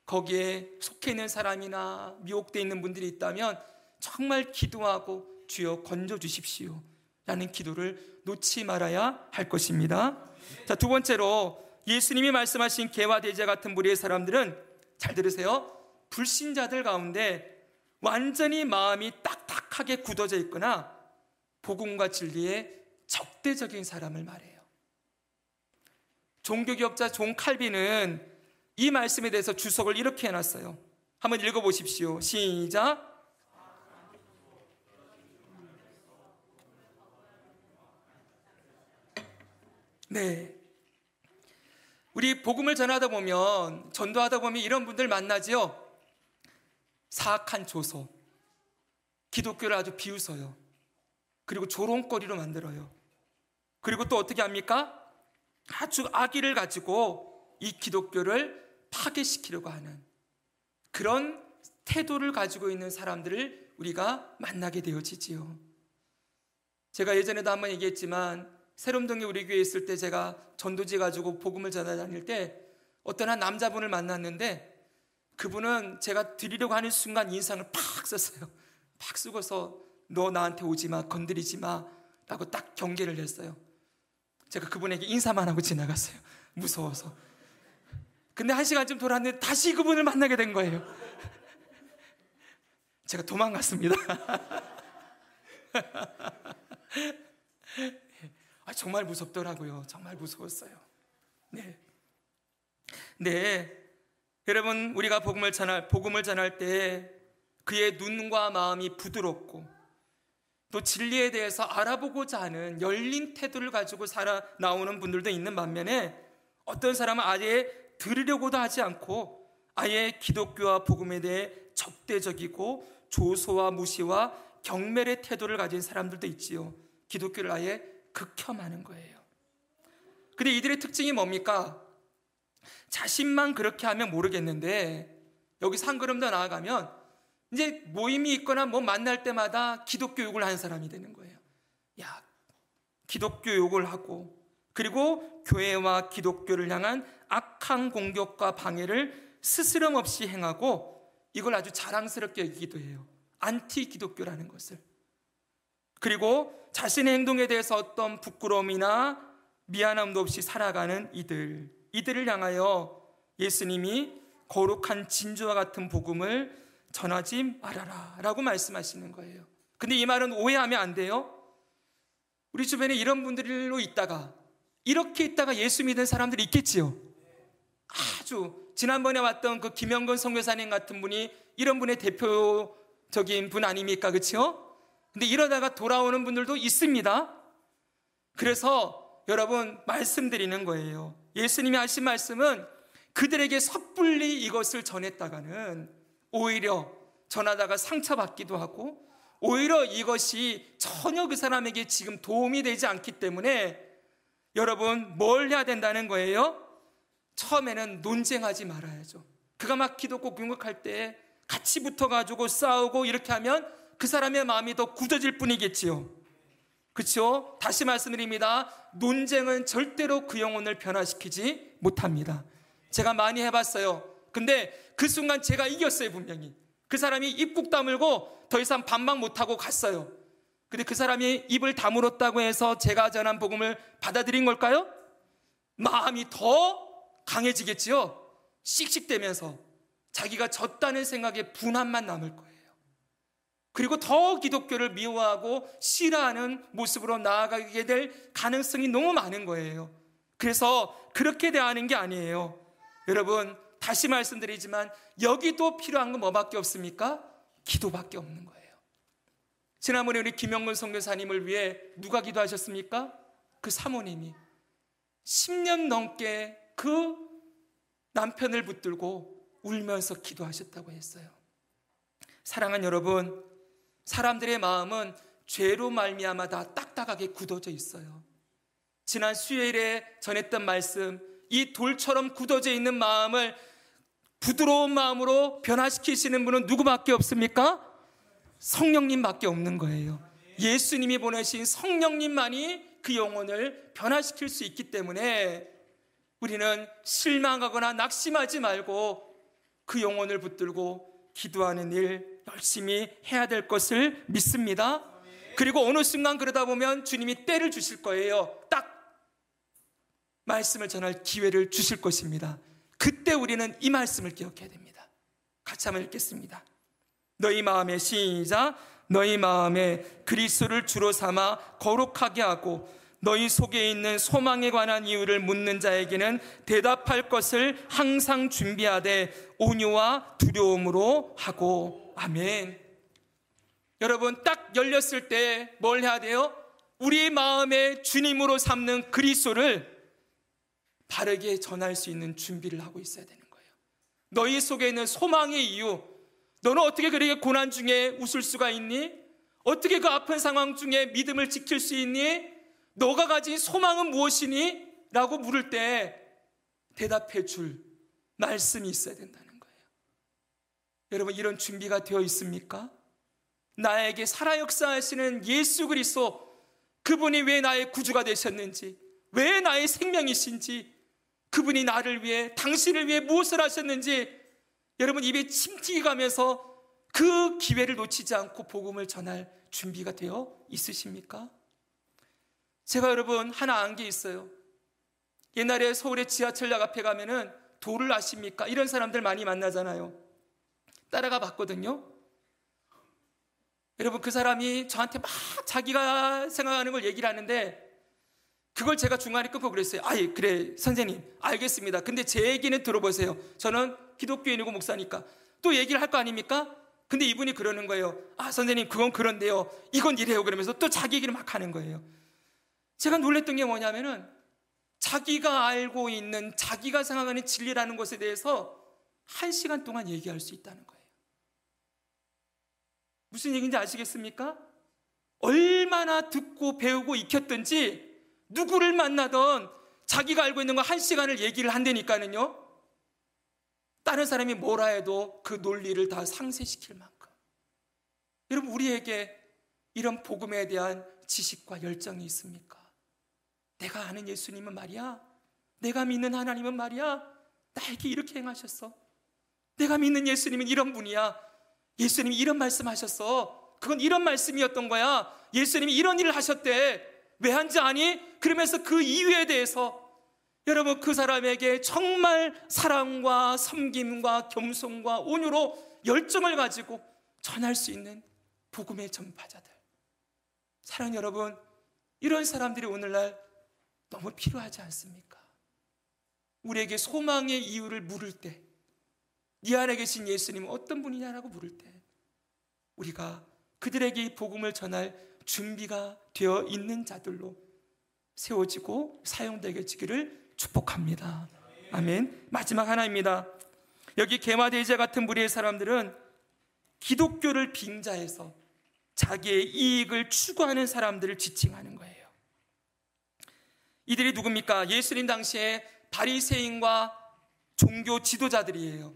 거기에 속해 있는 사람이나 미혹되어 있는 분들이 있다면 정말 기도하고 주여 건져주십시오 라는 기도를 놓지 말아야 할 것입니다. 자, 두 번째로 예수님이 말씀하신 개와 돼지 같은 무리의 사람들은, 잘 들으세요, 불신자들 가운데 완전히 마음이 딱딱하게 굳어져 있거나 복음과 진리에 적대적인 사람을 말해요. 종교개혁자 존 칼빈은 이 말씀에 대해서 주석을 이렇게 해놨어요. 한번 읽어보십시오. 시작. 네, 우리 복음을 전하다 보면, 전도하다 보면 이런 분들 만나지요. 사악한 조소, 기독교를 아주 비웃어요. 그리고 조롱거리로 만들어요. 그리고 또 어떻게 합니까? 아주 악의를 가지고 이 기독교를 파괴시키려고 하는 그런 태도를 가지고 있는 사람들을 우리가 만나게 되어지지요. 제가 예전에도 한번 얘기했지만 세롬동에 우리 교회에 있을 때 제가 전도지 가지고 복음을 전하 다닐 때 어떤 한 남자분을 만났는데 그분은 제가 드리려고 하는 순간 인상을 팍 썼어요. 팍 쓰고서 너 나한테 오지 마, 건드리지 마 라고 딱 경계를 했어요. 제가 그분에게 인사만 하고 지나갔어요. 무서워서. 근데 1시간쯤 돌았는데 다시 그분을 만나게 된 거예요. 제가 도망갔습니다. 정말 무섭더라고요. 정말 무서웠어요. 네, 여러분, 우리가 복음을 전할 때 그의 눈과 마음이 부드럽고 또 진리에 대해서 알아보고자 하는 열린 태도를 가지고 살아 나오는 분들도 있는 반면에 어떤 사람은 아예 들으려고도 하지 않고 아예 기독교와 복음에 대해 적대적이고 조소와 무시와 경멸의 태도를 가진 사람들도 있지요. 기독교를 아예 극혐하는 거예요. 근데 이들의 특징이 뭡니까? 자신만 그렇게 하면 모르겠는데 여기서 한 걸음 더 나아가면 이제 모임이 있거나 뭐 만날 때마다 기독교 욕을 하는 사람이 되는 거예요. 야, 기독교 욕을 하고 그리고 교회와 기독교를 향한 악한 공격과 방해를 스스럼 없이 행하고 이걸 아주 자랑스럽게 여기기도 해요. 안티 기독교라는 것을. 그리고 자신의 행동에 대해서 어떤 부끄러움이나 미안함도 없이 살아가는 이들을 향하여 예수님이 거룩한 진주와 같은 복음을 전하지 말아라 라고 말씀하시는 거예요. 근데 이 말은 오해하면 안 돼요. 우리 주변에 이런 분들로 있다가, 이렇게 있다가 예수 믿는 사람들이 있겠지요. 아주 지난번에 왔던 그 김영건 선교사님 같은 분이 이런 분의 대표적인 분 아닙니까? 그렇죠? 근데 이러다가 돌아오는 분들도 있습니다. 그래서 여러분 말씀드리는 거예요. 예수님이 하신 말씀은 그들에게 섣불리 이것을 전했다가는 오히려 전하다가 상처받기도 하고, 오히려 이것이 전혀 그 사람에게 지금 도움이 되지 않기 때문에 여러분 뭘 해야 된다는 거예요? 처음에는 논쟁하지 말아야죠. 그가 막 기도고 공격할 때 같이 붙어가지고 싸우고 이렇게 하면 그 사람의 마음이 더 굳어질 뿐이겠지요. 그렇죠? 다시 말씀드립니다. 논쟁은 절대로 그 영혼을 변화시키지 못합니다. 제가 많이 해봤어요. 근데 그 순간 제가 이겼어요. 분명히 그 사람이 입 꾹 다물고 더 이상 반박 못하고 갔어요. 근데 그 사람이 입을 다물었다고 해서 제가 전한 복음을 받아들인 걸까요? 마음이 더 강해지겠지요. 씩씩대면서 자기가 졌다는 생각에 분함만 남을 거예요. 그리고 더 기독교를 미워하고 싫어하는 모습으로 나아가게 될 가능성이 너무 많은 거예요. 그래서 그렇게 대하는 게 아니에요. 여러분 다시 말씀드리지만 여기도 필요한 건 뭐밖에 없습니까? 기도밖에 없는 거예요. 지난번에 우리 김영근 선교사님을 위해 누가 기도하셨습니까? 그 사모님이 10년 넘게 그 남편을 붙들고 울면서 기도하셨다고 했어요. 사랑하는 여러분, 사람들의 마음은 죄로 말미암아 다 딱딱하게 굳어져 있어요. 지난 수요일에 전했던 말씀, 이 돌처럼 굳어져 있는 마음을 부드러운 마음으로 변화시키시는 분은 누구밖에 없습니까? 성령님밖에 없는 거예요. 예수님이 보내신 성령님만이 그 영혼을 변화시킬 수 있기 때문에 우리는 실망하거나 낙심하지 말고 그 영혼을 붙들고 기도하는 일 열심히 해야 될 것을 믿습니다. 그리고 어느 순간 그러다 보면 주님이 때를 주실 거예요. 딱 말씀을 전할 기회를 주실 것입니다. 그때 우리는 이 말씀을 기억해야 됩니다. 같이 한번 읽겠습니다. 너희 마음에 시작. 너희 마음에 그리스도를 주로 삼아 거룩하게 하고 너희 속에 있는 소망에 관한 이유를 묻는 자에게는 대답할 것을 항상 준비하되 온유와 두려움으로 하고. 아멘. 여러분 딱 열렸을 때 뭘 해야 돼요? 우리 마음에 주님으로 삼는 그리스도를 바르게 전할 수 있는 준비를 하고 있어야 되는 거예요. 너희 속에 있는 소망의 이유, 너는 어떻게 그렇게 고난 중에 웃을 수가 있니? 어떻게 그 아픈 상황 중에 믿음을 지킬 수 있니? 너가 가진 소망은 무엇이니? 라고 물을 때 대답해 줄 말씀이 있어야 된다는 거예요. 여러분 이런 준비가 되어 있습니까? 나에게 살아 역사하시는 예수 그리스도, 그분이 왜 나의 구주가 되셨는지, 왜 나의 생명이신지, 그분이 나를 위해, 당신을 위해 무엇을 하셨는지 여러분 입에 침튀기 가면서 그 기회를 놓치지 않고 복음을 전할 준비가 되어 있으십니까? 제가 여러분 하나 안 게 있어요. 옛날에 서울의 지하철역 앞에 가면은 도를 아십니까? 이런 사람들 많이 만나잖아요. 따라가 봤거든요. 여러분 그 사람이 저한테 막 자기가 생각하는 걸 얘기를 하는데 그걸 제가 중간에 끊고 그랬어요. 아예 그래 선생님 알겠습니다. 근데 제 얘기는 들어보세요. 저는 기독교인이고 목사니까 또 얘기를 할 거 아닙니까? 근데 이분이 그러는 거예요. 아 선생님 그건 그런데요, 이건 이래요. 그러면서 또 자기 얘기를 막 하는 거예요. 제가 놀랬던 게 뭐냐면은 자기가 알고 있는, 자기가 생각하는 진리라는 것에 대해서 1시간 동안 얘기할 수 있다는 거예요. 무슨 얘기인지 아시겠습니까? 얼마나 듣고 배우고 익혔든지 누구를 만나던 자기가 알고 있는 거 1시간을 얘기를 한다니까는요. 다른 사람이 뭐라 해도 그 논리를 다 상쇄시킬 만큼. 여러분 우리에게 이런 복음에 대한 지식과 열정이 있습니까? 내가 아는 예수님은 말이야, 내가 믿는 하나님은 말이야 나에게 이렇게 행하셨어. 내가 믿는 예수님은 이런 분이야. 예수님이 이런 말씀하셨어. 그건 이런 말씀이었던 거야. 예수님이 이런 일을 하셨대. 왜 한지 아니? 그러면서 그 이유에 대해서 여러분 그 사람에게 정말 사랑과 섬김과 겸손과 온유로 열정을 가지고 전할 수 있는 복음의 전파자들. 사랑하는 여러분, 이런 사람들이 오늘날 너무 필요하지 않습니까? 우리에게 소망의 이유를 물을 때, 네 안에 계신 예수님은 어떤 분이냐라고 물을 때 우리가 그들에게 이 복음을 전할 준비가 되어 있는 자들로 세워지고 사용되기를 축복합니다. 아멘. 마지막 하나입니다. 여기 게마대제 같은 무리의 사람들은 기독교를 빙자해서 자기의 이익을 추구하는 사람들을 지칭하는 거예요. 이들이 누굽니까? 예수님 당시에 바리새인과 종교 지도자들이에요.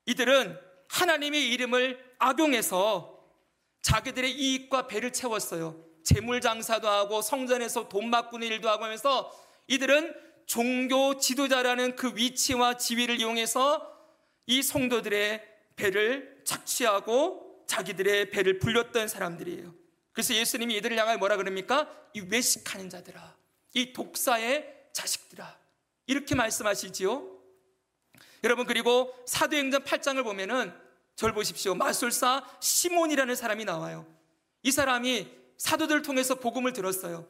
이들은 하나님의 이름을 악용해서 자기들의 이익과 배를 채웠어요. 재물 장사도 하고 성전에서 돈 바꾸는 일도 하고 하면서 이들은 종교 지도자라는 그 위치와 지위를 이용해서 이 성도들의 배를 착취하고 자기들의 배를 불렸던 사람들이에요. 그래서 예수님이 이들을 향하여 뭐라 그럽니까? 이 외식하는 자들아, 이 독사의 자식들아, 이렇게 말씀하시지요. 여러분, 그리고 사도행전 8장을 보면은 저를 보십시오. 마술사 시몬이라는 사람이 나와요. 이 사람이 사도들을 통해서 복음을 들었어요.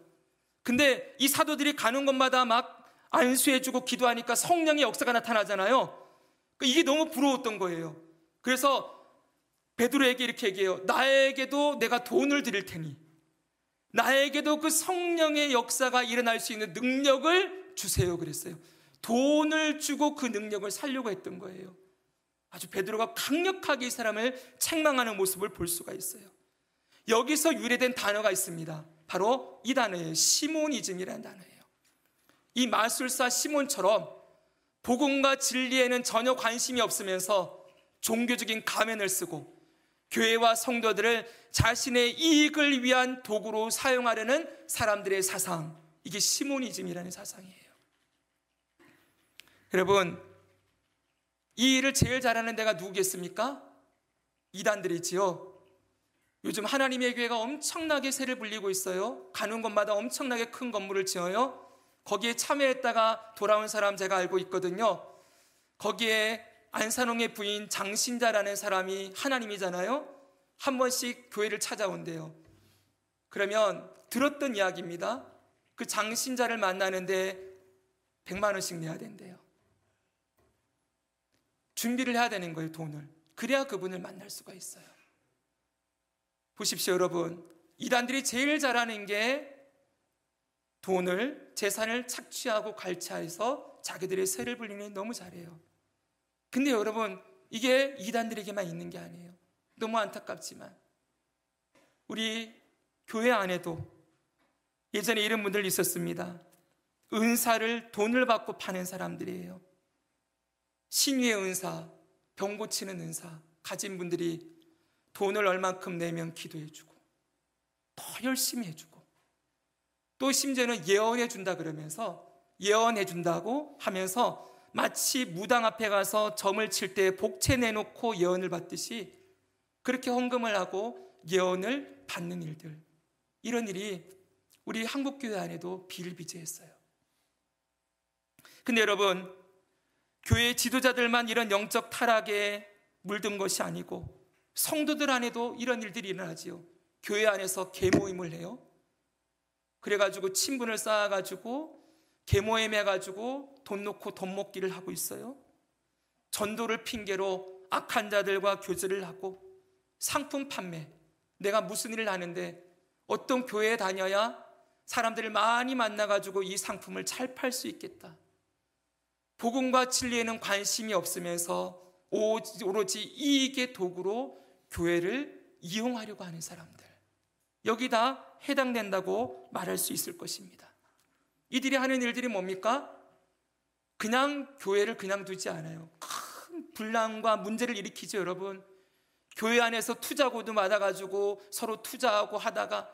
근데 이 사도들이 가는 곳마다 막 안수해주고 기도하니까 성령의 역사가 나타나잖아요. 이게 너무 부러웠던 거예요. 그래서 베드로에게 이렇게 얘기해요. 나에게도 내가 돈을 드릴 테니 나에게도 그 성령의 역사가 일어날 수 있는 능력을 주세요 그랬어요. 돈을 주고 그 능력을 살려고 했던 거예요. 아주 베드로가 강력하게 이 사람을 책망하는 모습을 볼 수가 있어요. 여기서 유래된 단어가 있습니다. 바로 이 단어예요. 시모니즘이라는 단어예요. 이 마술사 시몬처럼 복음과 진리에는 전혀 관심이 없으면서 종교적인 가면을 쓰고 교회와 성도들을 자신의 이익을 위한 도구로 사용하려는 사람들의 사상, 이게 시모니즘이라는 사상이에요. 여러분, 이 일을 제일 잘하는 데가 누구겠습니까? 이단들이지요. 요즘 하나님의 교회가 엄청나게 세를 불리고 있어요. 가는 곳마다 엄청나게 큰 건물을 지어요. 거기에 참여했다가 돌아온 사람 제가 알고 있거든요. 거기에 안산홍의 부인 장신자라는 사람이 하나님이잖아요. 한 번씩 교회를 찾아온대요. 그러면 들었던 이야기입니다. 그 장신자를 만나는데 100만 원씩 내야 된대요. 준비를 해야 되는 거예요, 돈을. 그래야 그분을 만날 수가 있어요. 보십시오, 여러분. 이단들이 제일 잘하는 게 돈을, 재산을 착취하고 갈취해서 자기들의 세를 불리는 너무 잘해요. 근데 여러분, 이게 이단들에게만 있는 게 아니에요. 너무 안타깝지만 우리 교회 안에도 예전에 이런 분들 있었습니다. 은사를 돈을 받고 파는 사람들이에요. 신유의 은사, 병 고치는 은사 가진 분들이 돈을 얼만큼 내면 기도해주고 더 열심히 해주고 또 심지어는 예언해준다 그러면서 예언해준다고 하면서 마치 무당 앞에 가서 점을 칠 때 복채 내놓고 예언을 받듯이 그렇게 헌금을 하고 예언을 받는 일들, 이런 일이 우리 한국교회 안에도 비일비재했어요. 근데 여러분, 교회 지도자들만 이런 영적 타락에 물든 것이 아니고 성도들 안에도 이런 일들이 일어나지요. 교회 안에서 계모임을 해요. 그래가지고 친분을 쌓아가지고 계모임 해가지고 돈 놓고 돈 먹기를 하고 있어요. 전도를 핑계로 악한 자들과 교제를 하고 상품 판매, 내가 무슨 일을 하는데 어떤 교회에 다녀야 사람들을 많이 만나가지고 이 상품을 잘 팔 수 있겠다. 복음과 진리에는 관심이 없으면서 오로지 이익의 도구로 교회를 이용하려고 하는 사람들, 여기 다 해당된다고 말할 수 있을 것입니다. 이들이 하는 일들이 뭡니까? 그냥 교회를 그냥 두지 않아요. 큰 분란과 문제를 일으키죠. 여러분, 교회 안에서 투자고도 받아가지고 서로 투자하고 하다가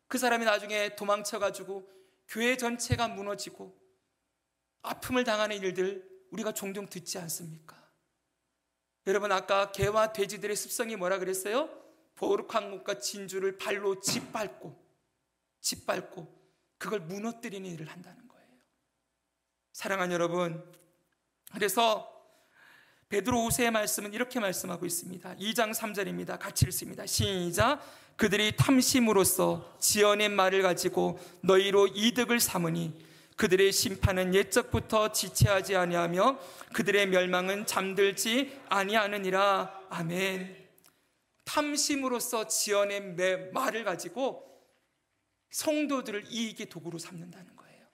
그 사람이 나중에 도망쳐가지고 교회 전체가 무너지고 아픔을 당하는 일들 우리가 종종 듣지 않습니까? 여러분, 아까 개와 돼지들의 습성이 뭐라 그랬어요? 거룩한 것과 진주를 발로 짓밟고 그걸 무너뜨리는 일을 한다는 거예요. 사랑하는 여러분, 그래서 베드로 5세의 말씀은 이렇게 말씀하고 있습니다. 2장 3절입니다. 같이 읽습니다. 시작. 그들이 탐심으로써 지어낸 말을 가지고 너희로 이득을 삼으니 그들의 심판은 옛적부터 지체하지 아니하며 그들의 멸망은 잠들지 아니하느니라. 아멘. 탐심으로써 지어낸 말을 가지고 성도들을 이익의 도구로 삼는다는 거예요.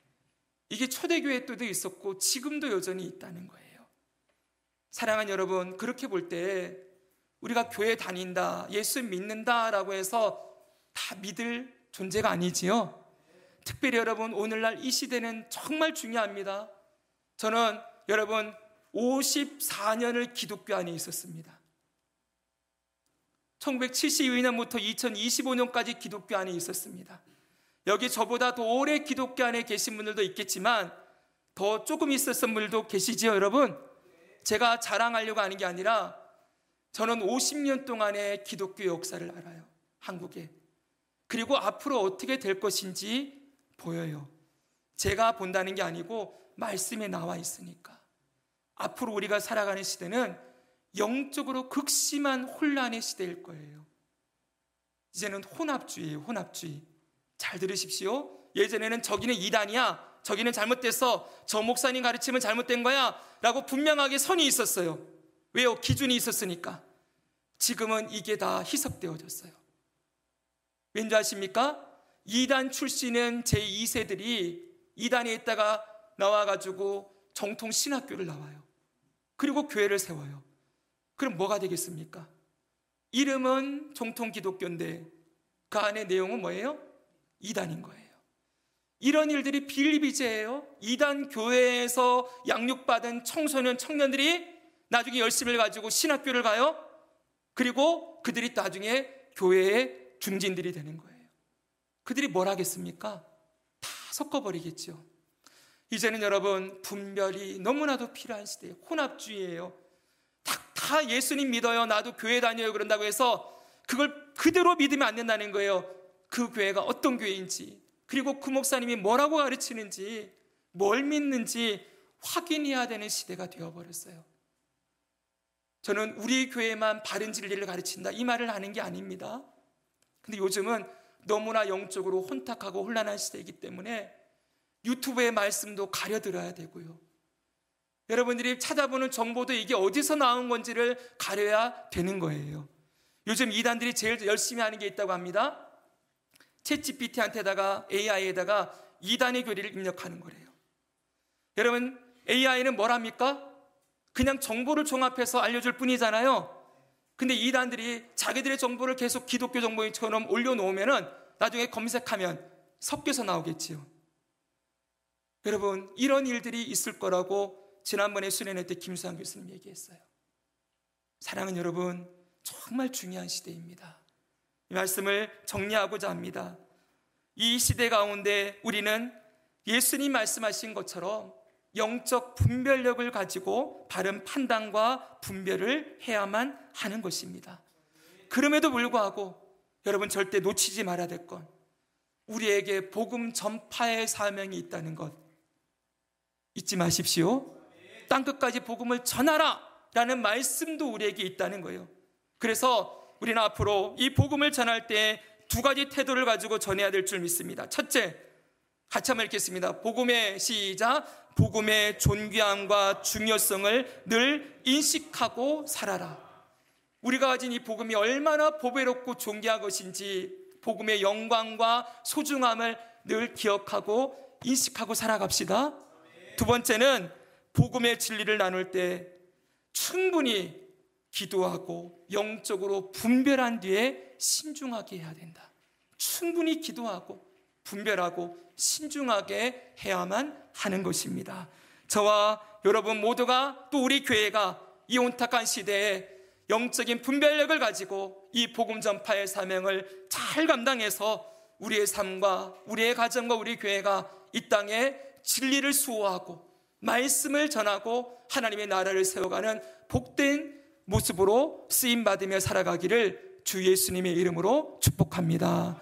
이게 초대교회 때도 있었고 지금도 여전히 있다는 거예요. 사랑하는 여러분, 그렇게 볼 때 우리가 교회 다닌다, 예수 믿는다라고 해서 다 믿을 존재가 아니지요. 특별히 여러분, 오늘날 이 시대는 정말 중요합니다. 저는 여러분 54년을 기독교 안에 있었습니다. 1972년부터 2025년까지 기독교 안에 있었습니다. 여기 저보다 더 오래 기독교 안에 계신 분들도 있겠지만 더 조금 있었던 분들도 계시지요, 여러분? 제가 자랑하려고 하는 게 아니라 저는 50년 동안의 기독교 역사를 알아요, 한국에. 그리고 앞으로 어떻게 될 것인지 보여요. 제가 본다는 게 아니고 말씀에 나와 있으니까. 앞으로 우리가 살아가는 시대는 영적으로 극심한 혼란의 시대일 거예요. 이제는 혼합주의예요, 혼합주의. 잘 들으십시오. 예전에는 저기는 이단이야, 저기는 잘못됐어, 저 목사님 가르침은 잘못된 거야 라고 분명하게 선이 있었어요. 왜요? 기준이 있었으니까. 지금은 이게 다 희석되어졌어요. 왠지 아십니까? 이단 출신은 제2세들이 이단에 있다가 나와가지고 정통 신학교를 나와요. 그리고 교회를 세워요. 그럼 뭐가 되겠습니까? 이름은 정통 기독교인데 그 안에 내용은 뭐예요? 이단인 거예요. 이런 일들이 비일비재해요. 이단 교회에서 양육받은 청소년, 청년들이 나중에 열심을 가지고 신학교를 가요. 그리고 그들이 나중에 교회의 중진들이 되는 거예요. 그들이 뭘 하겠습니까? 다 섞어버리겠죠. 이제는 여러분, 분별이 너무나도 필요한 시대예요. 혼합주의예요. 다 예수님 믿어요, 나도 교회 다녀요 그런다고 해서 그걸 그대로 믿으면 안 된다는 거예요. 그 교회가 어떤 교회인지, 그리고 그 목사님이 뭐라고 가르치는지, 뭘 믿는지 확인해야 되는 시대가 되어버렸어요. 저는 우리 교회만 바른 진리를 가르친다 이 말을 하는 게 아닙니다. 근데 요즘은 너무나 영적으로 혼탁하고 혼란한 시대이기 때문에 유튜브의 말씀도 가려들어야 되고요. 여러분들이 찾아보는 정보도 이게 어디서 나온 건지를 가려야 되는 거예요. 요즘 이단들이 제일 열심히 하는 게 있다고 합니다. 챗GPT한테다가 AI에다가 이단의 교리를 입력하는 거래요. 여러분, AI는 뭘 합니까? 그냥 정보를 종합해서 알려줄 뿐이잖아요. 근데 이단들이 자기들의 정보를 계속 기독교 정보처럼 올려놓으면은 나중에 검색하면 섞여서 나오겠지요. 여러분, 이런 일들이 있을 거라고 지난번에 수련회 때 김수환 교수님 얘기했어요. 사랑하는 여러분, 정말 중요한 시대입니다. 이 말씀을 정리하고자 합니다. 이 시대 가운데 우리는 예수님 말씀하신 것처럼 영적 분별력을 가지고 바른 판단과 분별을 해야만 하는 것입니다. 그럼에도 불구하고 여러분, 절대 놓치지 말아야 될 건 우리에게 복음 전파의 사명이 있다는 것 잊지 마십시오. 땅끝까지 복음을 전하라 라는 말씀도 우리에게 있다는 거예요. 그래서 우리는 앞으로 이 복음을 전할 때 두 가지 태도를 가지고 전해야 될 줄 믿습니다. 첫째, 같이 한번 읽겠습니다. 복음의 시작. 복음의 존귀함과 중요성을 늘 인식하고 살아라. 우리가 가진 이 복음이 얼마나 보배롭고 존귀한 것인지 복음의 영광과 소중함을 늘 기억하고 인식하고 살아갑시다. 두 번째는 복음의 진리를 나눌 때 충분히 기도하고 영적으로 분별한 뒤에 신중하게 해야 된다. 충분히 기도하고 분별하고 신중하게 해야만 하는 것입니다. 저와 여러분 모두가 또 우리 교회가 이 온탁한 시대에 영적인 분별력을 가지고 이 복음 전파의 사명을 잘 감당해서 우리의 삶과 우리의 가정과 우리 교회가 이 땅에 진리를 수호하고 말씀을 전하고 하나님의 나라를 세워가는 복된 모습으로 쓰임받으며 살아가기를 주 예수님의 이름으로 축복합니다.